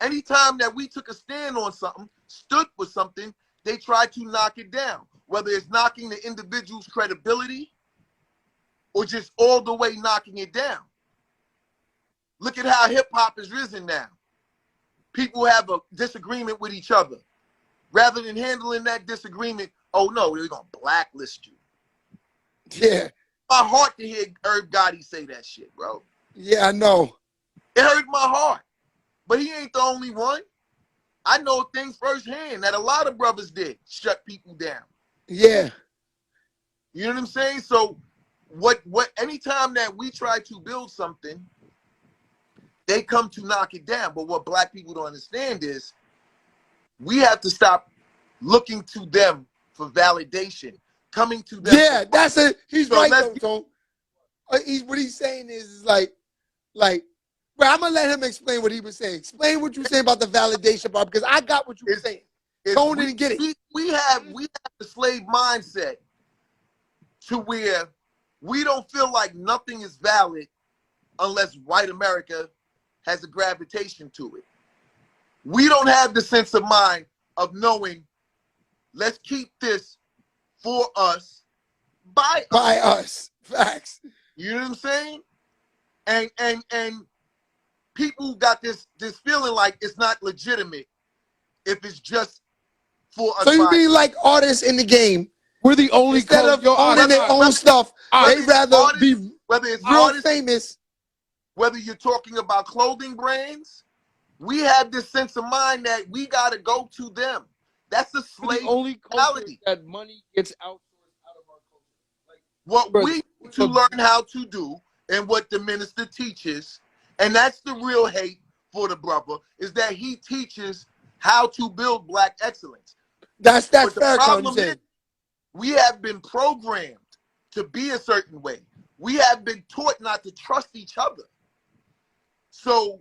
Anytime that we took a stand on something, stood for something, they tried to knock it down. Whether it's knocking the individual's credibility or just all the way knocking it down. Look at how hip hop has risen now. People have a disagreement with each other. Rather than handling that disagreement, oh no, they're going to blacklist you. Yeah. My heart to hear Herb Gotti say that shit, bro. Yeah, I know. It hurt my heart. But he ain't the only one. I know things firsthand that a lot of brothers did, shut people down. Yeah. You know what I'm saying? So anytime that we try to build something, they come to knock it down. But what black people don't understand is we have to stop looking to them for validation, coming to them. Yeah, that's it. He's So right, let's though, Tone. What he's saying is like, but I'm gonna let him explain what he was saying. Explain what you're saying about the validation part, because I got what you were saying. Tone didn't get it. We have the slave mindset to where we don't feel like nothing is valid unless white America has a gravitation to it. We don't have the sense of mind of knowing, let's keep this for us, by us. Facts. You know what I'm saying? And people got this feeling like it's not legitimate if it's just for us. So you mean like artists in the game? We're the only instead of owning their own stuff, they rather be whether it's real artists, famous. Whether you're talking about clothing brands, we have this sense of mind that we got to go to them. That's a slave mentality. That money gets outsourced out of our culture. Like, what we need to learn how to do, and what the minister teaches, and that's the real hate for the brother, is that he teaches how to build black excellence. That's Farrakhan. We have been programmed to be a certain way. We have been taught not to trust each other. So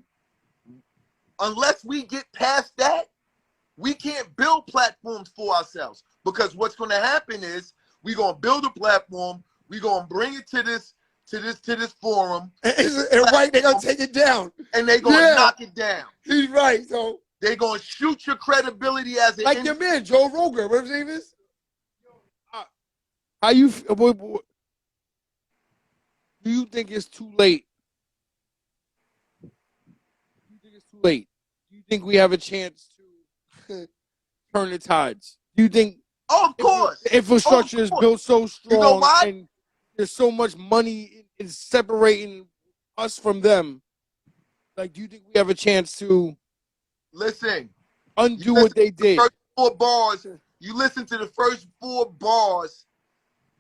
unless we get past that, we can't build platforms for ourselves, because what's going to happen is we're going to build a platform, we're going to bring it to this forum, and right, they're going to take it down, and they're going to knock it down. He's right. So they're going to shoot your credibility as an like your man Joe Rogan, whatever his name is. How you? Do you think it's too late? Do you think it's too late? Do you think we have a chance to turn the tides? Do you think? Oh, of course. The infrastructure is built so strong, you know why? And there's so much money in separating us from them. Like, do you think we have a chance to undo what they did? First 4 bars. You listen to the first 4 bars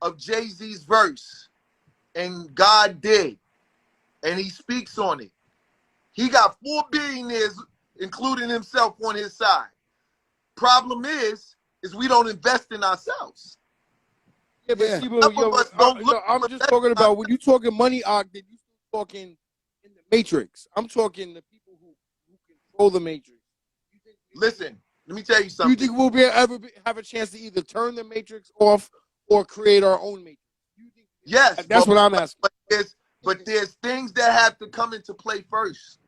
of Jay-Z's verse, and God did, and he speaks on it. He got 4 billionaires, including himself, on his side. Problem is we don't invest in ourselves. Yeah, but I'm just talking about when you talking money, then you talking in the matrix. I'm talking the people who control the matrix. Listen, let me tell you something. Do you think we'll ever have a chance to either turn the matrix off or create our own matrix? Yes, that's what I'm asking. But there's things that have to come into play first.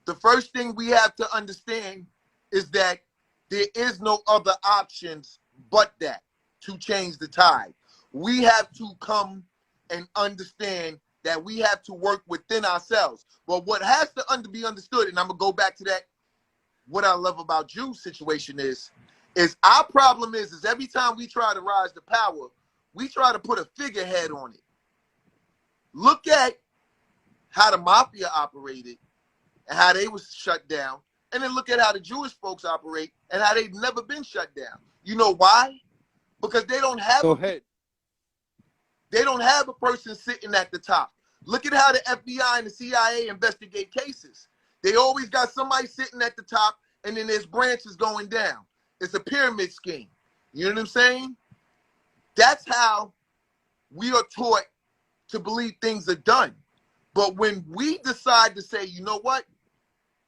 The first thing we have to understand is that there is no other options but that to change the tide. We have to come and understand that we have to work within ourselves. But what has to be understood, and I'm gonna go back to that, what I love about Jew's situation is our problem is every time we try to rise to power, we try to put a figurehead on it. Look at how the mafia operated and how they was shut down, and then look at how the Jewish folks operate and how they've never been shut down. You know why? Because they don't have they don't have a person sitting at the top. Look at how the FBI and the CIA investigate cases. They always got somebody sitting at the top, and then there's branches going down. It's a pyramid scheme. You know what I'm saying? That's how we are taught to believe things are done. But when we decide to say, you know what?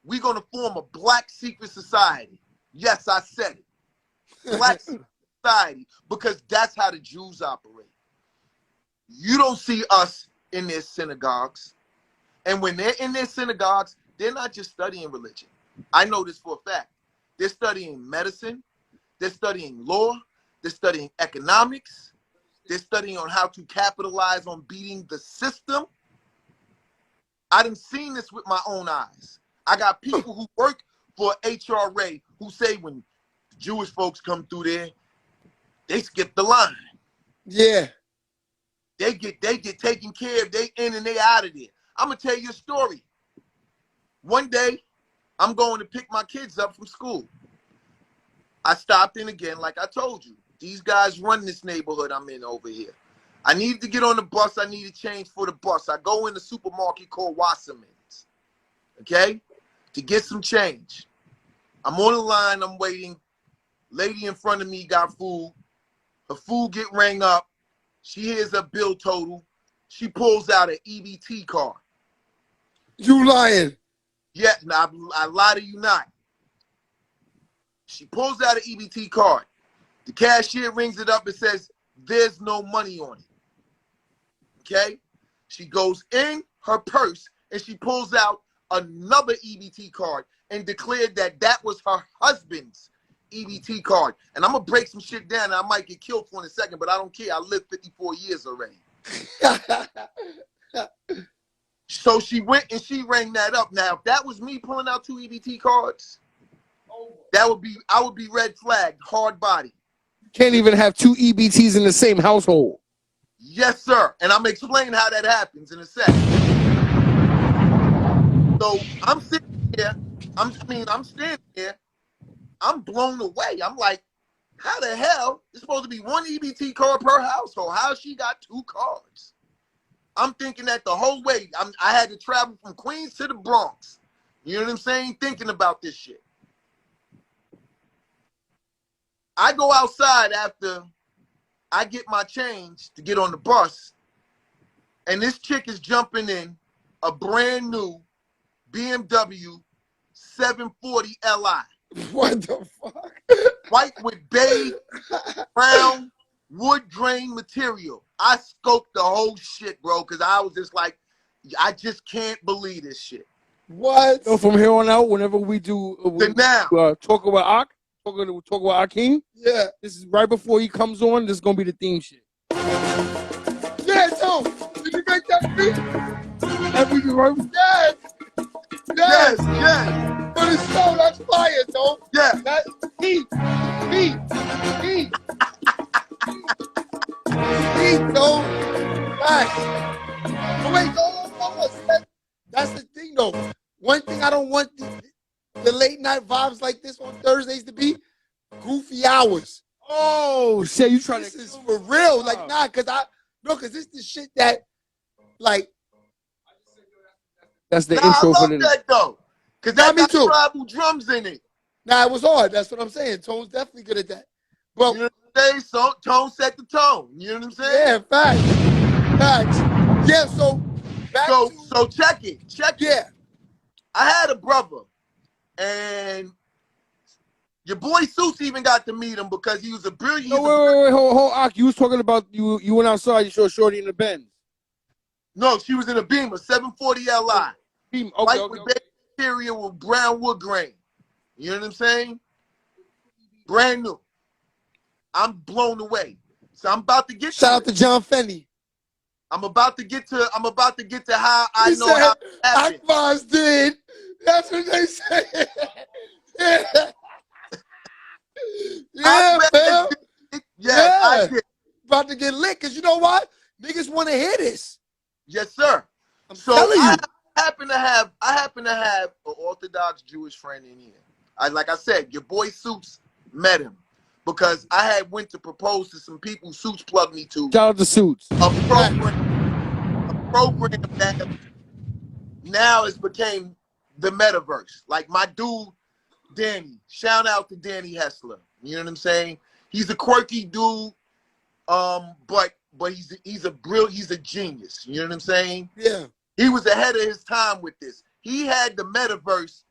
We're going to form a black secret society. Yes, I said it. Black secret society, because that's how the Jews operate. You don't see us in their synagogues. And when they're in their synagogues, they're not just studying religion. I know this for a fact. They're studying medicine. They're studying law. They're studying economics. They're studying on how to capitalize on beating the system. I done seen this with my own eyes. I got people who work for HRA who say when Jewish folks come through there, they skip the line. Yeah. They get taken care of. They in and they out of there. I'm gonna tell you a story. One day, I'm going to pick my kids up from school. I stopped in again, like I told you. These guys run this neighborhood I'm in over here. I needed to get on the bus. I needed change for the bus. I go in the supermarket called Wasserman's. okay, to get some change. I'm on the line, I'm waiting. Lady in front of me got food. Her food get rang up. She hears her bill total. She pulls out an EBT card. You lying. Yeah, nah, I lie to you not. She pulls out an EBT card. The cashier rings it up and says, there's no money on it. Okay? She goes in her purse and she pulls out another EBT card and declared that that was her husband's EBT card. And I'm going to break some shit down and I might get killed for in a second, but I don't care. I lived 54 years already. So she went and she rang that up. Now, if that was me pulling out 2 EBT cards, I would be red flagged, hard body. Can't even have 2 EBTs in the same household. Yes, sir. And I'm explaining how that happens in a second. So I'm sitting here. I'm standing here. I'm blown away. I'm like, how the hell? It's supposed to be 1 EBT card per household. How she got 2 cards? I'm thinking that the whole way. I had to travel from Queens to the Bronx. You know what I'm saying? Thinking about this shit. I go outside after I get my change to get on the bus, and this chick is jumping in a brand new BMW 740 Li. What the fuck? White with beige, brown, wood grain material. I scoped the whole shit, bro, because I was just like, I just can't believe this shit. What? So from here on out, whenever we do talk about Akeem, Yeah. this is right before he comes on. This is gonna be the theme shit. Yeah, so did you make that beat? Every right. Yes. Yes, yes. For the show, that's fire, though. Yeah. That's heat. Heat, though. Facts. But wait, no. That's the thing, though. One thing I don't want the late night vibes like this on Thursdays to be goofy hours. Oh shit, you trying This to is for real. Like, nah, cause this the shit that, like, that's the Nah, intro I for love the that though. Cause Nah, that me got too. tribal drums in it. nah, it was hard. That's what I'm saying. Tone's definitely good at that. But You know what I'm saying? So tone set the tone. You know what I'm saying? yeah, facts. Yeah, so back to So check it. yeah. I had a brother, and your boy Suits even got to meet him because he was a brilliant. No, wait, hold, Ak. You was talking about you went outside, you saw Shorty in the Benz. No, she was in a Beamer, 740 Li. Okay, White with beige interior with brown wood grain. You know what I'm saying? Brand new. I'm blown away. So I'm about to get Shout out to John Fenney. I'm about to get to how I He know said, how it happened. Akbar's did. That's what they said. Yeah, fam. Yes, I Yeah. did. About to get lit, because you know what? Niggas want to hear this. Yes, sir. I'm So telling you. I happen to have an Orthodox Jewish friend in here. Like I said, your boy Suits met him because I had went to propose to some people Suits plugged me to. Shout out to Suits. A program that now has became the metaverse. Like my dude, Danny. Shout out to Danny Hessler. You know what I'm saying? He's a quirky dude, but he's a genius. You know what I'm saying? Yeah. He was ahead of his time with this. He had the metaverse,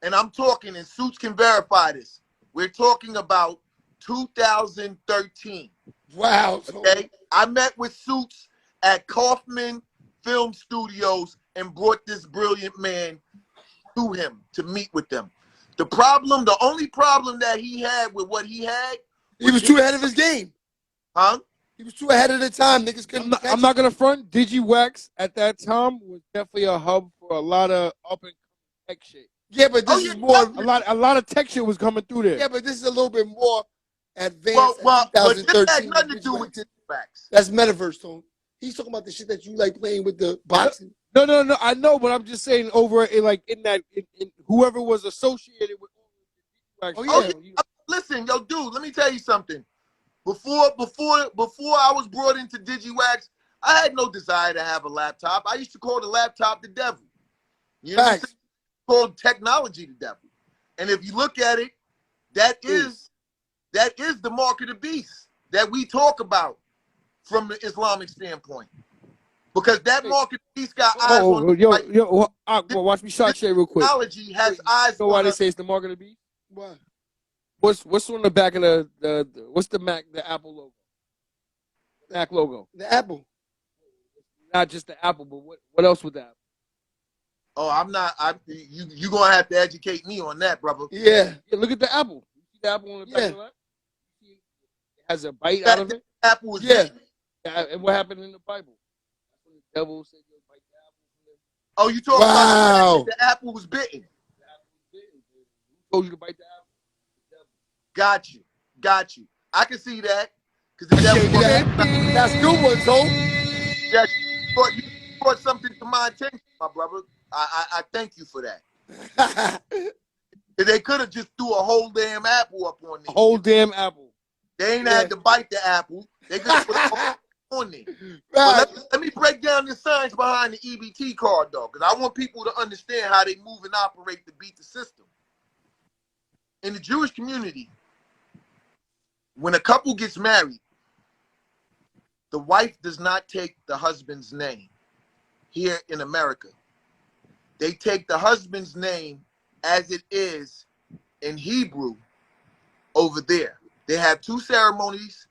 and I'm talking, and Suits can verify this. We're talking about 2013. Wow. Okay? I met with Suits at Kaufman Film Studios and brought this brilliant man to him to meet with them. The only problem that he had with what he had, he was too ahead of his game. huh? He was too ahead of the time. Niggas couldn't. I'm not gonna front. DigiWax at that time was definitely a hub for a lot of up and coming tech shit. Yeah, but this is more. A lot of tech shit was coming through there. Yeah, but this is a little bit more advanced. Well, but this 2013. had nothing to do with DigiWax. That's metaverse, Tone. He's talking about the shit that you like playing with the boxing. No. I know, but I'm just saying over in whoever was associated with DigiWax. Oh, yeah. Listen, yo, dude, let me tell you something. Before I was brought into DigiWax, I had no desire to have a laptop. I used to call the laptop the devil. You know what I'm saying? called technology the devil. And if you look at it, that is the mark of the beast that we talk about from the Islamic standpoint. Because that mark of the beast got eyes on watch me shot Shay real quick. Technology has eyes You know why on they us. say it's the mark of the beast? What? What's on the back of the what's the Apple logo? Mac logo. The Apple. Not just the Apple, but what else with that? Oh, I'm not. You gonna have to educate me on that, brother. Yeah. Look at the Apple. You see the Apple on the back of the left? It has a bite out of it. Apple was Yeah. And what happened in the Bible? The devil said you'll bite the apple. Oh, you talking about the apple was bitten? The apple was bitten. Who told you to bite the apple? The devil. Got you. I can see that because the devil. That's good one, Zoe. Yes, you brought something to my attention, my brother. I thank you for that. They could have just threw a whole damn apple up on there. A whole damn apple. They ain't had to bite the apple. They could have put a whole on there. But let me break down the science behind the EBT card, though, because I want people to understand how they move and operate to beat the system. In the Jewish community, when a couple gets married, the wife does not take the husband's name. Here in America, they take the husband's name as it is in Hebrew over there. They have two ceremonies.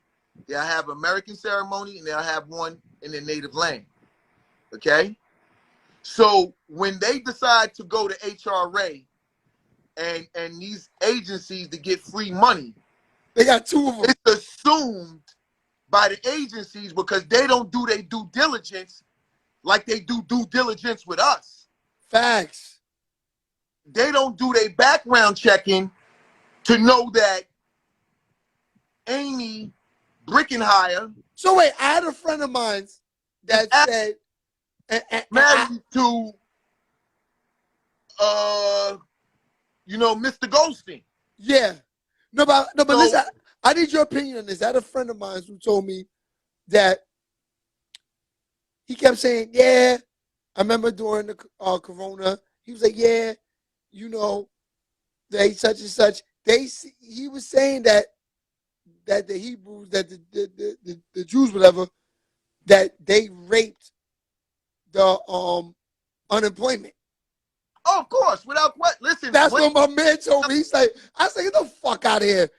They'll have American ceremony and they'll have one in their native land. Okay? So when they decide to go to HRA and these agencies to get free money, they got two of them. It's assumed by the agencies because they don't do their due diligence like they do due diligence with us. Facts. They don't do their background checking to know that Amy Brickenhire. So wait, I had a friend of mine that said married to Mr. Goldstein. Yeah. No, but listen, I need your opinion on this. I had a friend of mine who told me that he kept saying, yeah, I remember during the corona, he was like, yeah, they such and such. He was saying that the Hebrews, that the Jews, whatever, that they raped the unemployment. Oh, of course, without what? Listen, that's what my man told me. He's like, I said, get the fuck out of here.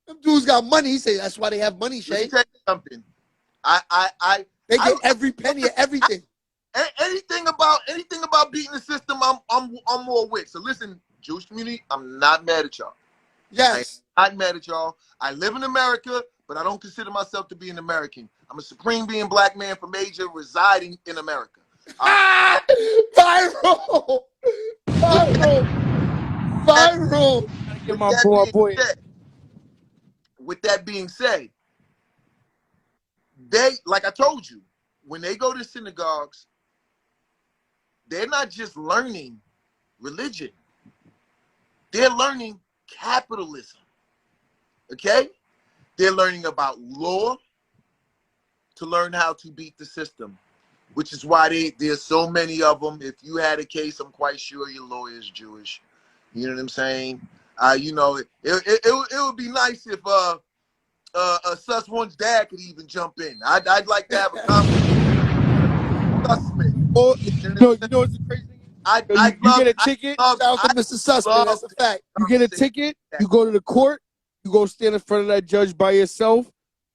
Them dudes got money. He said, that's why they have money, Shay. Let me tell you something. They get every penny of everything. Anything about beating the system, I'm more with. So listen, Jewish community, I'm not mad at y'all. Yes. I'm not mad at y'all. I live in America, but I don't consider myself to be an American. I'm a supreme being black man from Asia residing in America. Viral. Get my boy. With that being said, they, like I told you, when they go to synagogues, they're not just learning religion. They're learning capitalism. Okay? They're learning about law to learn how to beat the system, which is why there's so many of them. If you had a case, I'm quite sure your lawyer is Jewish. You know what I'm saying? It would be nice if Sus One's dad could even jump in. I'd like to have a conversation. Oh, you know what's the crazy thing? You get a ticket. Shout out to Mr. Sussman. That's a fact. You get a ticket. You go to the court. You go stand in front of that judge by yourself.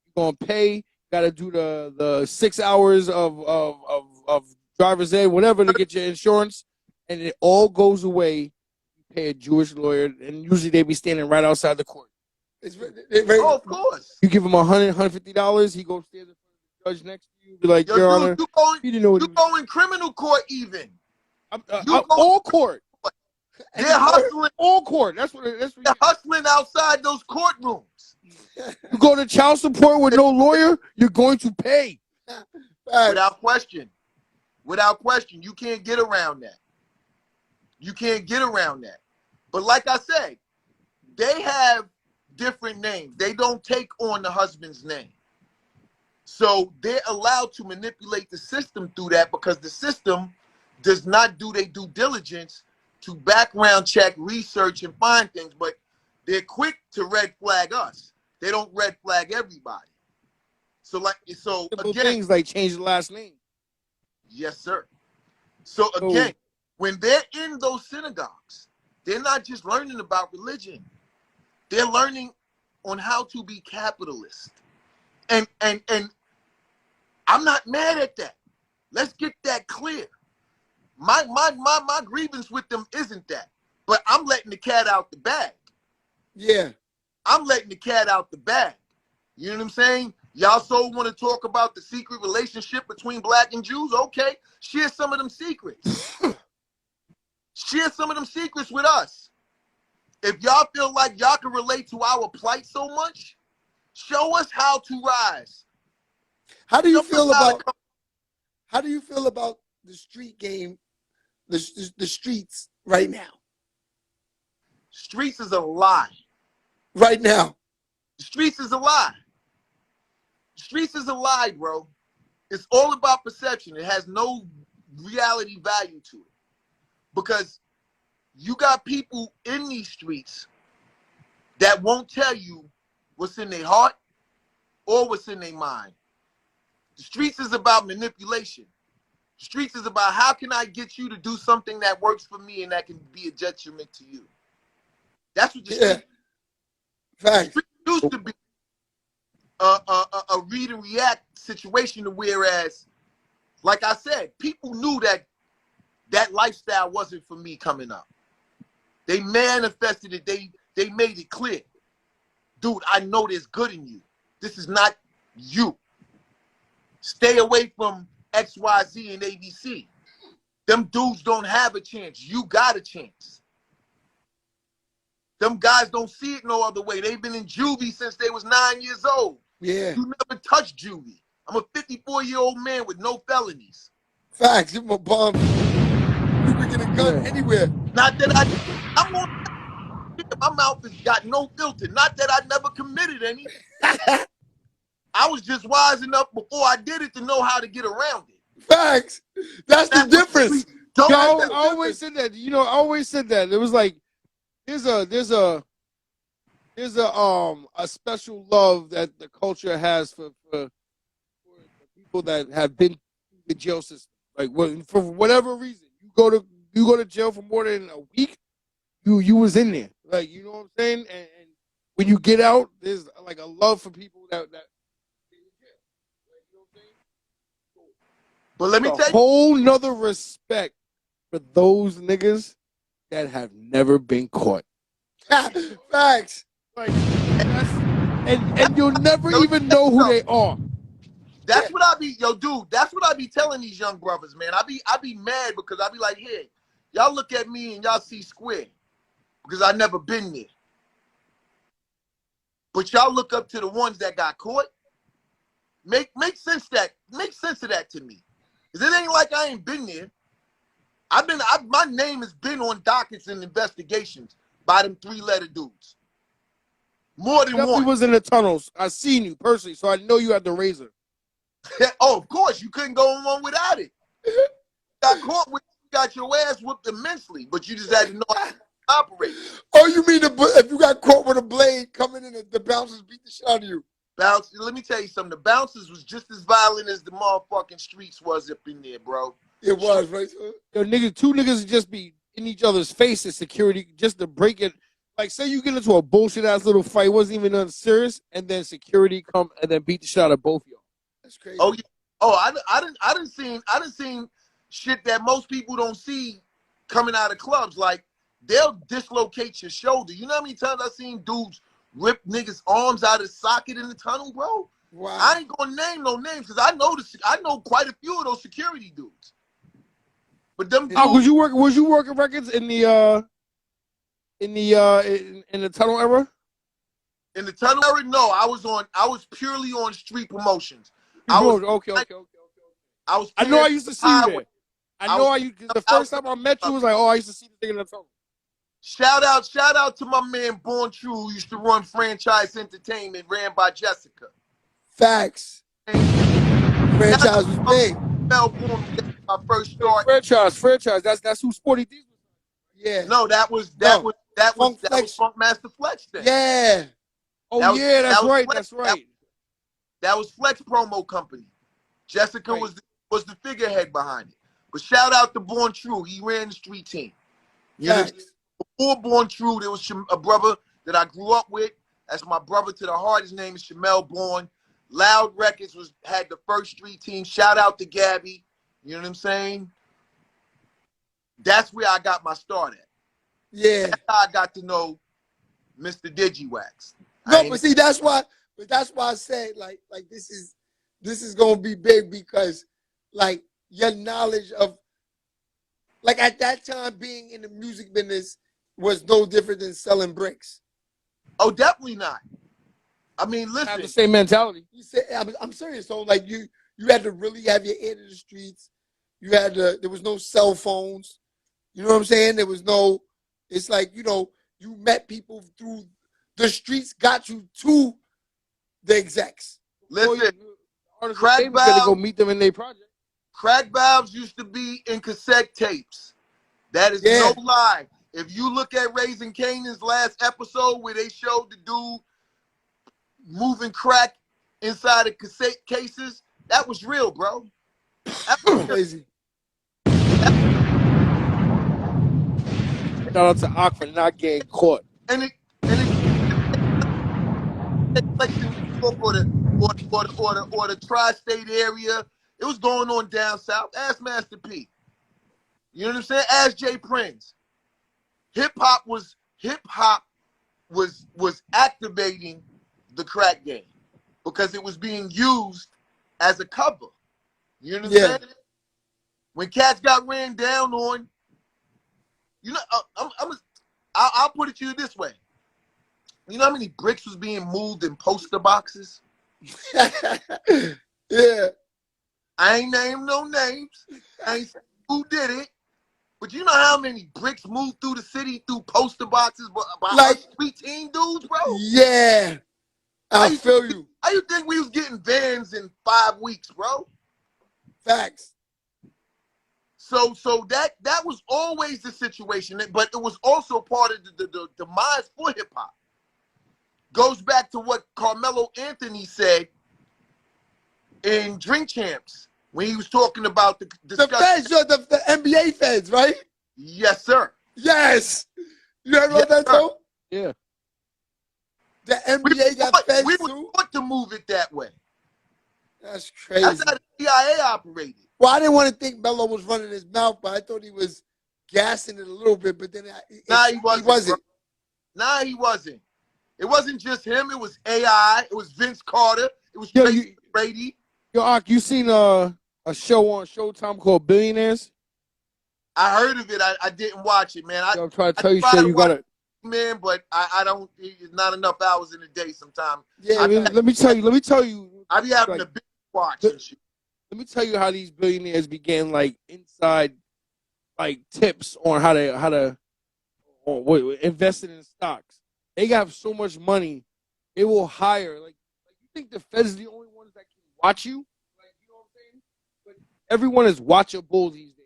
You're gonna pay. You gotta do the 6 hours of driver's ed, whatever, to get your insurance, and it all goes away. You pay a Jewish lawyer, and usually they be standing right outside the court. Oh, of course. You give him $100, $150. He goes stand in front of the judge next to you. Be like, Your Honor, you go in criminal court even. All court. They're hustling. All court. That's what they're hustling outside those courtrooms. You go to child support with no lawyer, you're going to pay. Without question. Without question. You can't get around that. You can't get around that. But like I said, they have different names. They don't take on the husband's name. So they're allowed to manipulate the system through that because the system does not do their due diligence to background check, research, and find things, but they're quick to red flag us. They don't red flag everybody. So Simple again, things like change the last name. yes, sir. So again, when they're in those synagogues, they're not just learning about religion. They're learning on how to be capitalist. And I'm not mad at that. Let's get that clear. My grievance with them isn't that. But I'm letting the cat out the bag. Yeah. I'm letting the cat out the bag. You know what I'm saying? Y'all so want to talk about the secret relationship between black and Jews? Okay, share some of them secrets. Share some of them secrets with us. If y'all feel like y'all can relate to our plight so much, show us how to rise. How do you feel about the street game, the streets right now? Streets is a lie. Right now. The streets is a lie. The streets is a lie, bro. It's all about perception. It has no reality value to it. Because you got people in these streets that won't tell you what's in their heart or what's in their mind. The streets is about manipulation. The streets is about how can I get you to do something that works for me and that can be a detriment to you. That's what the streets. Facts. The streets used to be a read and react situation, whereas, like I said, people knew that that lifestyle wasn't for me coming up. They manifested it. They made it clear. Dude, I know there's good in you. This is not you. Stay away from XYZ and ABC. Them dudes don't have a chance. You got a chance. Them guys don't see it no other way. They've been in juvie since they was 9 years old. Yeah. You never touched juvie. I'm a 54-year-old man with no felonies. Facts. You're my bum. You can get a gun anywhere. Not that I'm on. My mouth has got no filter. Not that I never committed any. I was just wise enough before I did it to know how to get around it. Facts. That's the difference. I always said that. You know, I always said that. It was like there's a special love that the culture has for people that have been through the jail system. Like for whatever reason, you go to jail for more than a week, you was in there. Like, you know what I'm saying? And when you get out, there's like a love for people that But let me tell you, whole nother respect for those niggas that have never been caught. Facts. Like, and you'll never even know who they are. That's what I be, dude. That's what I be telling these young brothers, man. I be mad because I be like, hey, y'all look at me and y'all see square because I never been there. But y'all look up to the ones that got caught. Make sense of that to me. Cause it ain't like I ain't been there. My name has been on dockets and investigations by them 3-letter dudes. More than one. He was in the tunnels. I seen you personally, so I know you had the razor. Oh, of course, you couldn't go on one without it. Got caught with, got your ass whooped immensely, but you just had to know how to operate. Oh, you mean if you got caught with a blade coming in, the bouncers beat the shit out of you? Let me tell you something. The bouncers was just as violent as the motherfucking streets was up in there, bro. It was, right? Yo, niggas, two niggas just be in each other's faces, security, just to break it. Like, say you get into a bullshit ass little fight, wasn't even nothing serious, and then security come and then beat the shit out of both of y'all. That's crazy. Oh yeah. Oh, I done seen shit that most people don't see coming out of clubs. Like, they'll dislocate your shoulder. You know how many times I seen dudes rip niggas' arms out of the socket in the tunnel, bro? Wow. I ain't gonna name no names because I know quite a few of those security dudes. But them dudes, was you working records in the tunnel era? in the tunnel era, no, I was purely on street promotions. Okay. I know I used to see you there. The first time I met you was like, oh, I used to see the thing in the tunnel. Shout out to my man Born True, who used to run Franchise Entertainment, ran by Jessica. Facts. Franchise was big. Melbourne, my first start. Franchise. That's who Sporty D was. Yeah. No, that was Funk Master Flex thing. Yeah. Oh That was- yeah, that's that was right. Flex. That's right. That was Flex promo company. Jessica Right. was the figurehead behind it. But shout out to Born True. He ran the street team. You know, before Born True, there was a brother that I grew up with. That's my brother to the heart. His name is Shamel Bourne. Loud Records had the first street team. Shout out to Gabby. You know what I'm saying? That's where I got my start at. Yeah. That's how I got to know Mr. Digiwax. No, but see, that's why I said like this is gonna be big, because like your knowledge of, like, at that time being in the music business was no different than selling bricks. Oh, definitely not. I mean, listen. Have the same mentality. You said, I'm serious. So like you had to really have your ear to the streets. There was no cell phones. You know what I'm saying? There was no. It's like, you know, you met people through the streets, got you to the execs. Listen, Crack Valve, go meet them in their project. Crack Valves used to be in cassette tapes. That is no lie. If you look at Raising Canaan's last episode where they showed the dude moving crack inside of cassette cases, that was real, bro. That was crazy. Shout out to Ak for not getting caught. And it like the New York or the tri-state area. It was going on down south. Ask Master P. You know what I'm saying? Ask Jay Prince. Hip hop was activating the crack game because it was being used as a cover. You know what I'm saying? When cats got ran down on, you know, I'll put it to you this way. You know how many bricks was being moved in poster boxes? Yeah. I ain't named no names. I ain't saying who did it. But you know how many bricks moved through the city through poster boxes by like us street team dudes, bro? Yeah. I feel you. How you think we was getting vans in 5 weeks, bro? Facts. So that was always the situation, but it was also part of the demise for hip hop. Goes back to what Carmelo Anthony said in Drink Champs when he was talking about the feds, the NBA feds, right? Yes, sir. Yes. You heard about that too? Yeah. The NBA got feds we too? were taught to move it that way. That's crazy. That's how the CIA operated. Well, I didn't want to think Melo was running his mouth, but I thought he was gassing it a little bit. But then he wasn't. Nah, he wasn't. It wasn't just him. It was AI. It was Vince Carter. It was Tracy Brady. Yo, Ak, you seen a show on Showtime called Billionaires? I heard of it. I didn't watch it, man. I'm trying to tell you, shit, you gotta. Man, but I don't. It's not enough hours in the day sometimes. Yeah, let me tell you. I be having a big watch and shit. Let me tell you how these billionaires began like inside, like tips on how to invest in stocks. They got so much money, they will hire like you think the Feds are the only ones that can watch you? Like, you know what I'm saying? But everyone is watchable these days.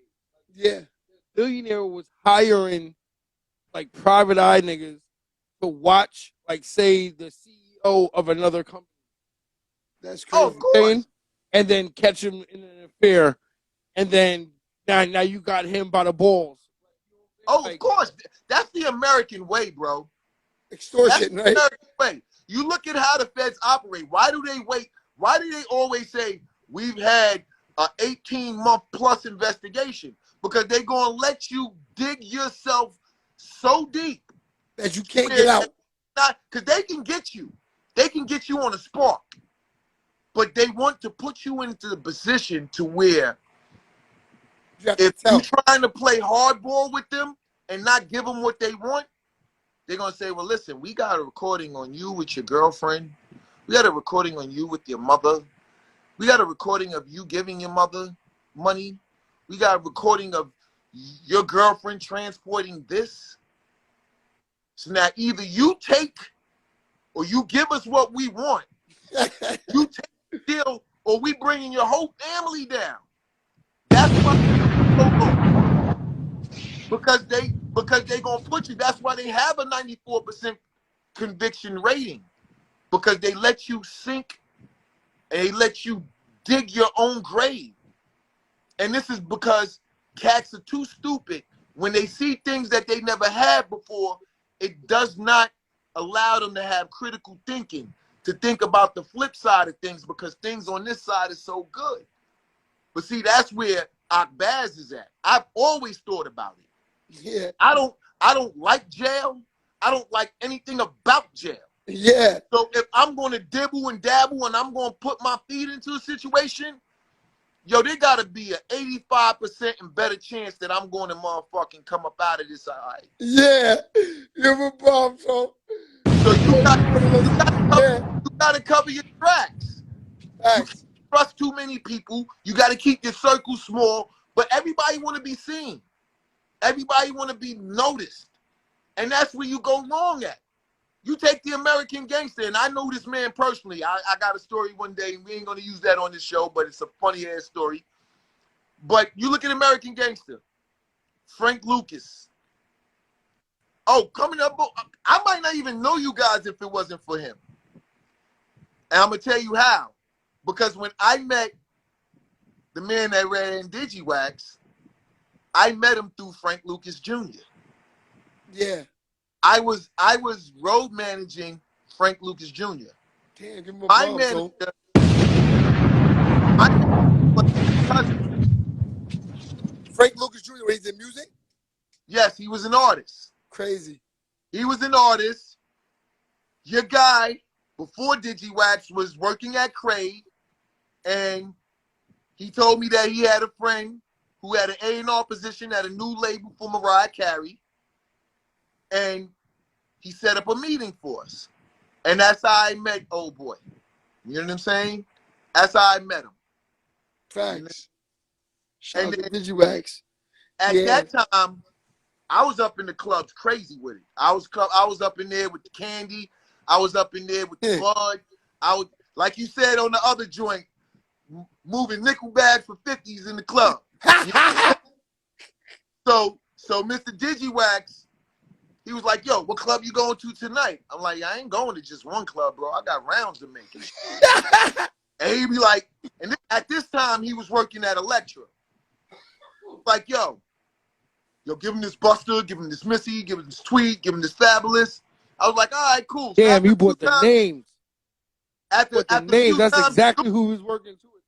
Yeah. The billionaire was hiring like private eye niggas to watch, like, say, the CEO of another company. That's crazy. Oh, of course. And then catch him in an affair, and then now you got him by the balls. Oh, of course. That's the American way, bro. Extortion, right? American way. You look at how the feds operate. Why do they wait? Why do they always say we've had an 18-month plus investigation? Because they're going to let you dig yourself so deep that you can't get out. Because they can get you. They can get you on a spark. But they want to put you into the position to where if you're trying to play hardball with them and not give them what they want, they're going to say, well, listen, we got a recording on you with your girlfriend. We got a recording on you with your mother. We got a recording of you giving your mother money. We got a recording of your girlfriend transporting this. So now either you take or you give us what we want. You take the deal or we bringing your whole family down. That's why. Because because they're going to put you. That's why they have a 94% conviction rating, because they let you sink and they let you dig your own grave. And this is because cats are too stupid. When they see things that they never had before, it does not allow them to have critical thinking, to think about the flip side of things, because things on this side is so good. But see, that's where Akbaz is at. I've always thought about it. Yeah. I don't like jail. I don't like anything about jail. Yeah. So if I'm going to dibble and dabble and I'm going to put my feet into a situation, yo, there got to be an 85% and better chance that I'm going to motherfucking come up out of this all right. Yeah. You're a bomb, so. So you got to cover your tracks. You can't trust too many people. You got to keep your circle small. But everybody want to be seen. Everybody want to be noticed. And that's where you go wrong at. You take the American Gangster, and I know this man personally. I got a story one day, and we ain't going to use that on this show, but it's a funny-ass story. But you look at American Gangster, Frank Lucas. Oh, coming up, I might not even know you guys if it wasn't for him. And I'm going to tell you how. Because when I met the man that ran DigiWax, I met him through Frank Lucas Jr. Yeah. I was road managing Frank Lucas Jr. Damn, give him a My bomb, manager, so. Frank Lucas Jr., when he's in music? Yes, he was an artist. Crazy. He was an artist. Your guy, before DigiWax, was working at Crave, and he told me that he had a friend who had an A&R position at a new label for Mariah Carey, and he set up a meeting for us. And that's how I met old boy. You know what I'm saying? That's how I met him. Facts. Shout out to then, DigiWax. At that time, I was up in the clubs crazy with it. I was up in there with the candy. I was up in there with the bud. I was, like you said on the other joint, moving nickel bags for 50s in the club. So Mr. DigiWax, he was like, yo, what club you going to tonight? I'm like, I ain't going to just one club, bro. I got rounds to make. And he'd be like, and at this time, he was working at Electra. Like, yo, give him this Buster, give him this Missy, give him this Tweet, give him this Fabulous. I was like, all right, cool. So damn, you bought the names. After names, that's exactly who was working to it.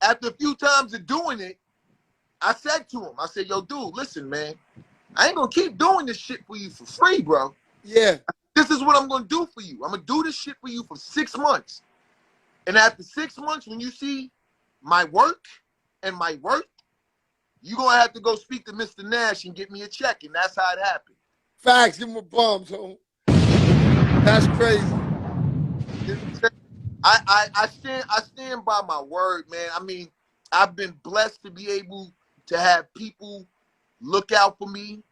After a few times of doing it, I said to him, I said, yo, dude, listen, man, I ain't gonna keep doing this shit for you for free, bro. Yeah. This is what I'm gonna do for you. I'm gonna do this shit for you for 6 months. And after 6 months, when you see my work and my worth, you're gonna have to go speak to Mr. Nash and get me a check. And that's how it happened. Facts, give him a bomb, so. That's crazy. I stand by my word, man. I mean, I've been blessed to be able to have people look out for me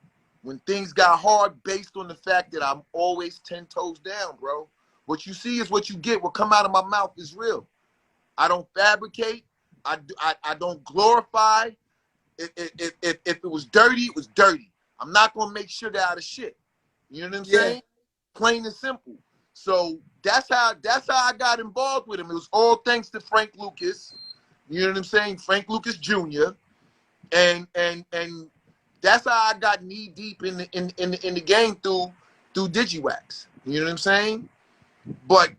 when things got hard, based on the fact that I'm always 10 toes down, bro. What you see is what you get. What come out of my mouth is real. I don't fabricate. I don't glorify. If it was dirty, it was dirty. I'm not gonna make sugar out of shit. You know what I'm saying? Plain and simple. So that's how I got involved with him. It was all thanks to Frank Lucas. You know what I'm saying? Frank Lucas Jr. And that's how I got knee deep in the game through DigiWax. You know what I'm saying? But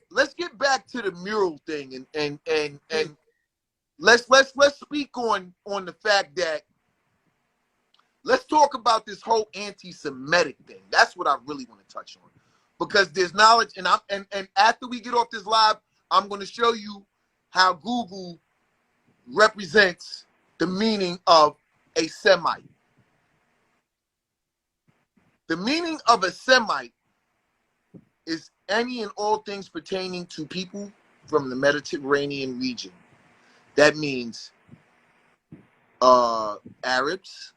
let's get back to the mural thing and let's speak on the fact that, let's talk about this whole anti-Semitic thing. That's what I really want to touch on, because there's knowledge, and after we get off this live, I'm going to show you how Google represents the meaning of a Semite. The meaning of a Semite is any and all things pertaining to people from the Mediterranean region. That means Arabs.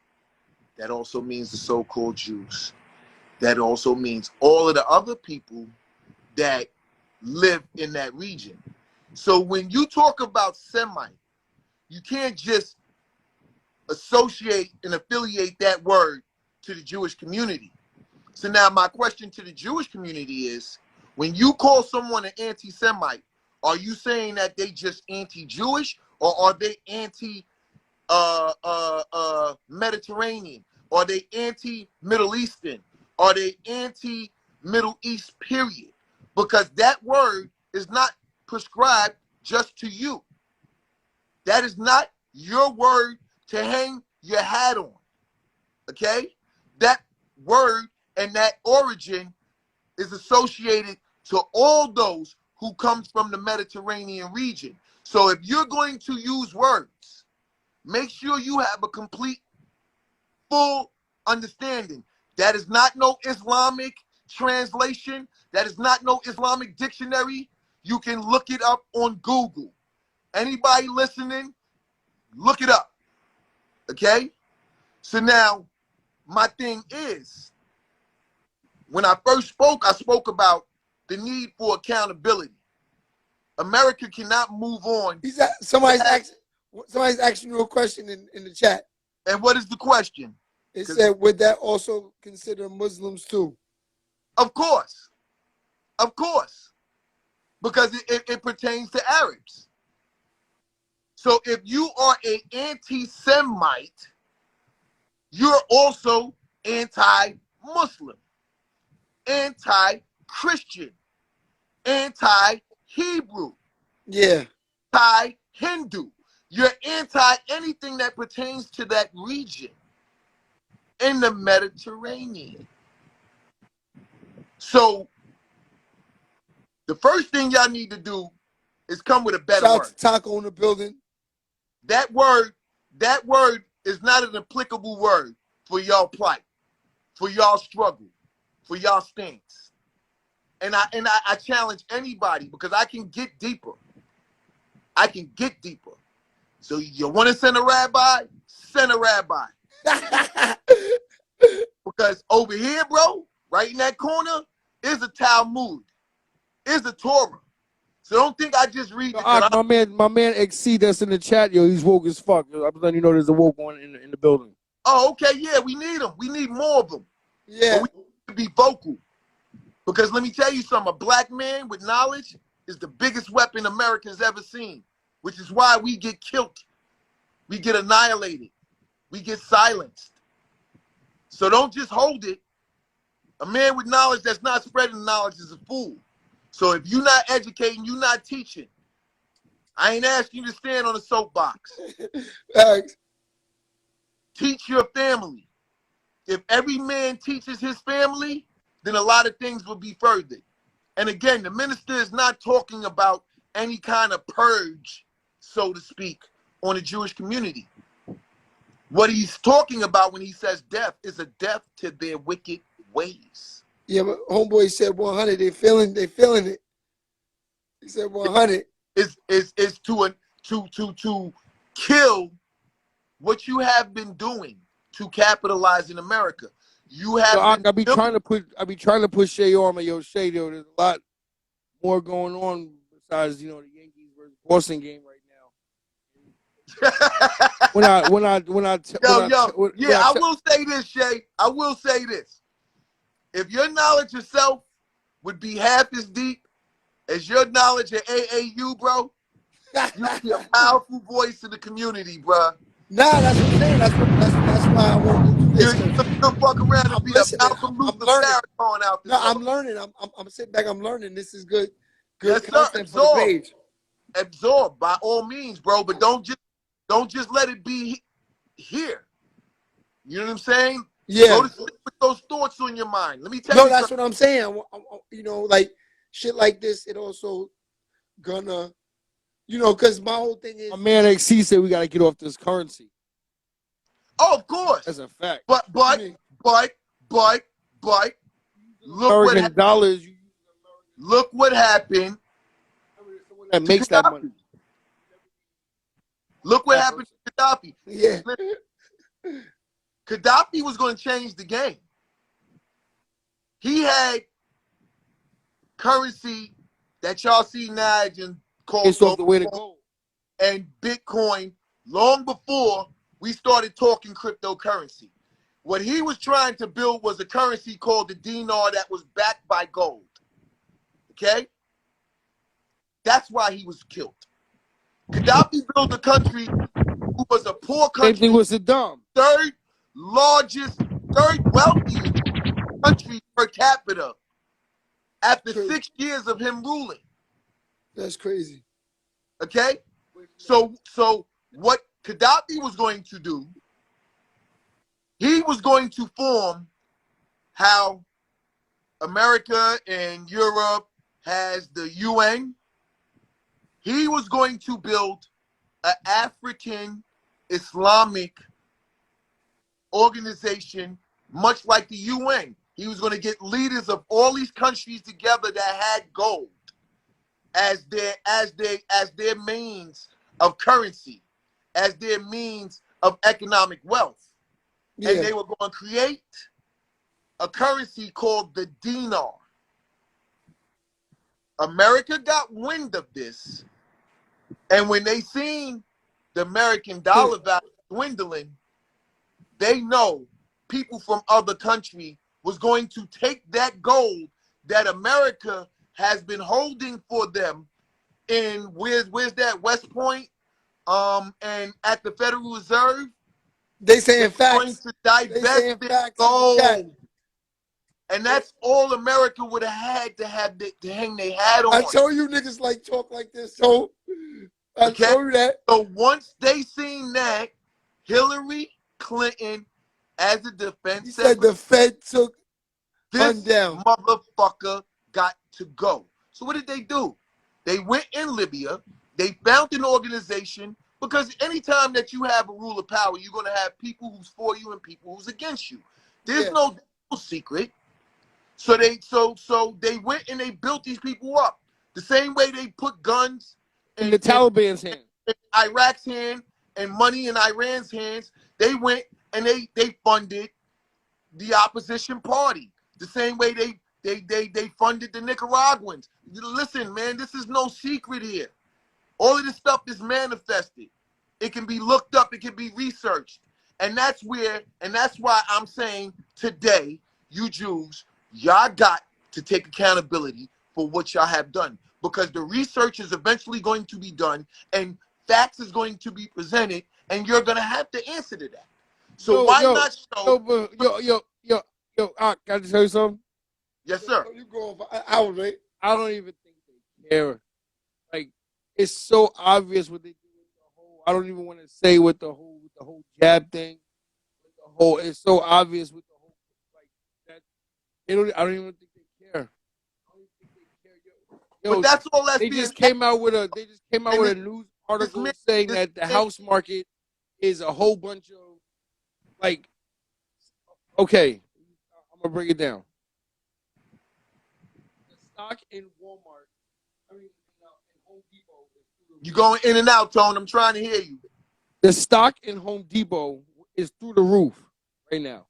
That also means the so-called Jews. That also means all of the other people that live in that region. So when you talk about Semite, you can't just associate and affiliate that word to the Jewish community. So now my question to the Jewish community is, when you call someone an anti-Semite, are you saying that they just anti-Jewish, or are they anti-Mediterranean? Are they anti-Middle Eastern? Are they anti-Middle East, period? Because that word is not prescribed just to you. That is not your word to hang your hat on, okay? That word and that origin is associated to all those who come from the Mediterranean region. So if you're going to use words, make sure you have a complete, full understanding. That is not no Islamic translation. That is not no Islamic dictionary. You can look it up on Google. Anybody listening, look it up, okay? So now, my thing is, when I first spoke, I spoke about the need for accountability. America cannot move on. Somebody's asking you a question in the chat. And what is the question? It said, would that also consider Muslims too? Of course. Of course. Because it pertains to Arabs. So if you are an anti-Semite, you're also anti-Muslim, anti-Christian, anti-Hebrew, yeah, anti-Hindu. You're anti anything that pertains to that region in the Mediterranean. So the first thing y'all need to do is come with a better shout word. out to Taco in the building. That word is not an applicable word for y'all plight, for y'all struggle, for y'all stance. And I challenge anybody, because I can get deeper. I can get deeper. So you want to send a rabbi? Send a rabbi. Because over here, bro, right in that corner, is a Talmud, is a Torah. So don't think I just read it. My man XC that's in the chat, yo, he's woke as fuck. I'm letting you know there's a woke one in the building. Oh, okay, yeah, we need them. We need more of them. Yeah. But we need to be vocal. Because let me tell you something, a black man with knowledge is the biggest weapon America's ever seen, which is why we get killed. We get annihilated. We get silenced. So don't just hold it. A man with knowledge that's not spreading knowledge is a fool. So if you're not educating, you're not teaching. I ain't asking you to stand on a soapbox. Teach your family. If every man teaches his family, then a lot of things will be furthered. And again, the minister is not talking about any kind of purge, so to speak, on the Jewish community. What he's talking about when he says death is a death to their wicked ways. Yeah, but homeboy said 100. They feeling it. He said 100. Is to kill what you have been doing to capitalize in America. You have. I be trying to put Shay on, but yo, Shay, yo, there's a lot more going on besides the Yankees versus Boston game right now. I will say this, Shay. I will say this. If your knowledge of self would be half as deep as your knowledge of AAU, bro, you'd be a powerful voice in the community, bro. Nah, that's what I'm saying. That's why I want to do this. You'll fuck around and be a Malcolm Luther Farrakhan out there. No, I'm learning. I'm sitting back. I'm learning. This is good. Yes, content for the page. Absorb by all means, bro. But don't just let it be here. You know what I'm saying? Yeah. Go to sleep with those thoughts on your mind. Let me tell you. No, that's what I'm saying. Like shit like this. It also gonna, because my whole thing is. My man XC said we gotta get off this currency. Oh, of course. That's a fact. But look American dollars. Look what happened. That makes that money. Look what happened to Gaddafi. Yeah. Gaddafi was going to change the game. He had currency that y'all see now called the way to go. And Bitcoin long before we started talking cryptocurrency. What he was trying to build was a currency called the dinar that was backed by gold. Okay? That's why he was killed. Gaddafi built a country who was a poor Same thing country, with Saddam. third wealthiest country per capita after 6 years of him ruling. That's crazy. Okay? So what Gaddafi was going to do, he was going to form how America and Europe has the UN. He was going to build an African Islamic organization, much like the UN. He was going to get leaders of all these countries together that had gold as their means of currency, as their means of economic wealth. Yeah. And they were going to create a currency called the dinar. America got wind of this, and when they seen the American dollar value dwindling, they know people from other countries was going to take that gold that America has been holding for them in where's that, West Point, and at the Federal Reserve. They saying going facts. to divest their gold. And that's all America would have had to hang their hat on. I told you niggas like talk like this, so I told you that. So once they seen that, Hillary Clinton as a defense secretary, said the Fed took this down. Motherfucker got to go. So what did they do? They went in Libya. They found an organization, because anytime that you have a rule of power, you're going to have people who's for you and people who's against you. There's no secret. So they went and they built these people up. The same way they put guns in the Taliban's hand, in Iraq's hand, and money in Iran's hands. They went and they funded the opposition party. The same way they funded the Nicaraguans. Listen, man, this is no secret here. All of this stuff is manifested. It can be looked up. It can be researched. And that's why I'm saying today, you Jews, y'all got to take accountability for what y'all have done, because the research is eventually going to be done and facts is going to be presented, and you're going to have to answer to that. So why not show? Can I tell you something? Yes, sir. You go over hours, right? I don't even think they care. Like, it's so obvious what they do with the whole. I don't even want to say with the whole jab thing. With the whole, it's so obvious with the whole, like, that. I don't even think they care. I don't think they care. Yo, but that's all that's they just came out with a news article saying that the house market is a whole bunch of, like, okay, I'm gonna break it down. The stock in Walmart, in Home Depot. You going in and out, Tone? I'm trying to hear you. The stock in Home Depot is through the roof right now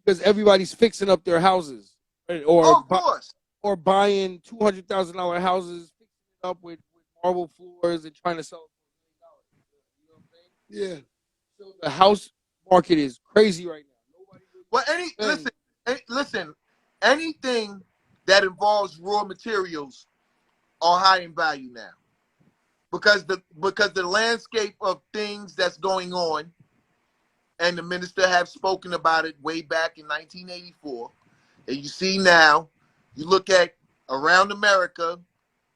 because everybody's fixing up their houses, right? Or buying $200,000 houses, fixing it up with marble floors and trying to sell it for $1 million. You know what I'm saying? Yeah. So the house market is crazy right now. Listen, anything that involves raw materials are high in value now, because the landscape of things that's going on, and the minister have spoken about it way back in 1984, and you see now, you look at around America,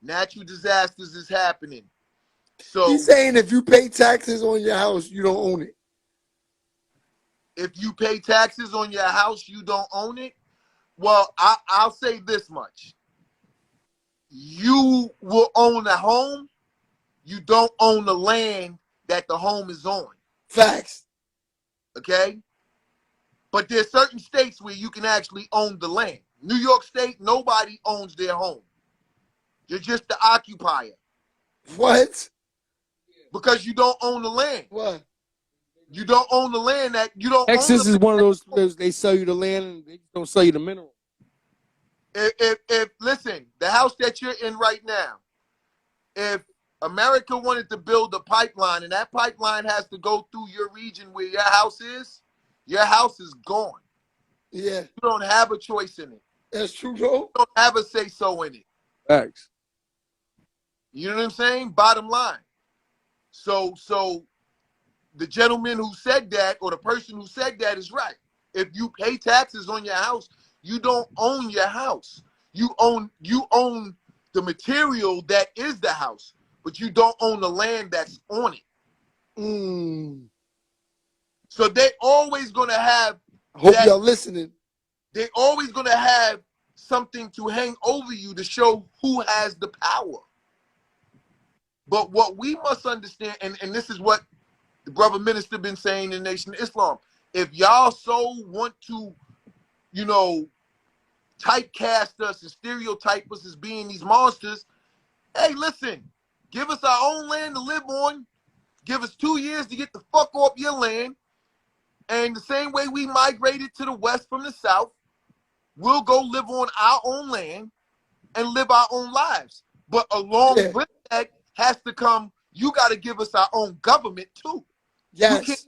natural disasters is happening. So he's saying if you pay taxes on your house, you don't own it. If you pay taxes on your house, you don't own it. Well, I'll say this much. You will own a home. You don't own the land that the home is on. Facts. Okay? But there's certain states where you can actually own the land. New York State, nobody owns their home. You're just the occupier. What? Because you don't own the land. What? You don't own the land that you don't Texas own. is one of those, they sell you the land and they just don't sell you the mineral. If listen, the house that you're in right now, if America wanted to build a pipeline, and that pipeline has to go through your region where your house is. Your house is gone. Yeah, You don't have a choice in it. that's true, though. You don't have a say-so in it. Facts. You know what I'm saying? Bottom line. So the gentleman who said that, or the person who said that, is right. If you pay taxes on your house, you don't own your house. You own the material that is the house, but you don't own the land that's on it. So they always gonna have. I hope y'all listening. They always gonna have something to hang over you to show who has the power. But what we must understand, and this is what the brother minister been saying in the Nation of Islam, if y'all so want to, you know, typecast us and stereotype us as being these monsters, hey, listen, give us our own land to live on. Give us 2 years to get the fuck off your land. And the same way we migrated to the west from the south, we'll go live on our own land and live our own lives. But along with that has to come, you got to give us our own government too. Yes.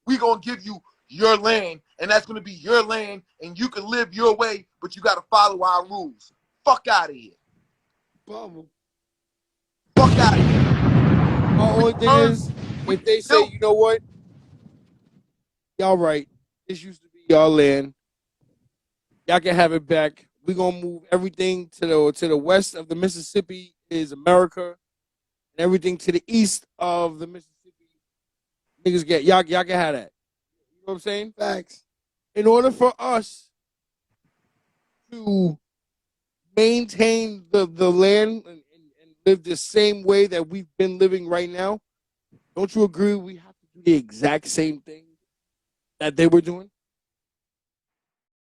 We're going to give you your land, and that's going to be your land, and you can live your way, but you got to follow our rules. Fuck out of here. Bumble. Fuck out of here. My only thing is, if they say, you know what, y'all right, this used to be y'all land, y'all can have it back. We're gonna move everything to the west of the Mississippi is America, and everything to the east of the Mississippi, niggas get y'all can have that. You know what I'm saying? Facts. In order for us to maintain the land and live the same way that we've been living right now, don't you agree we have to do the exact same thing that they were doing?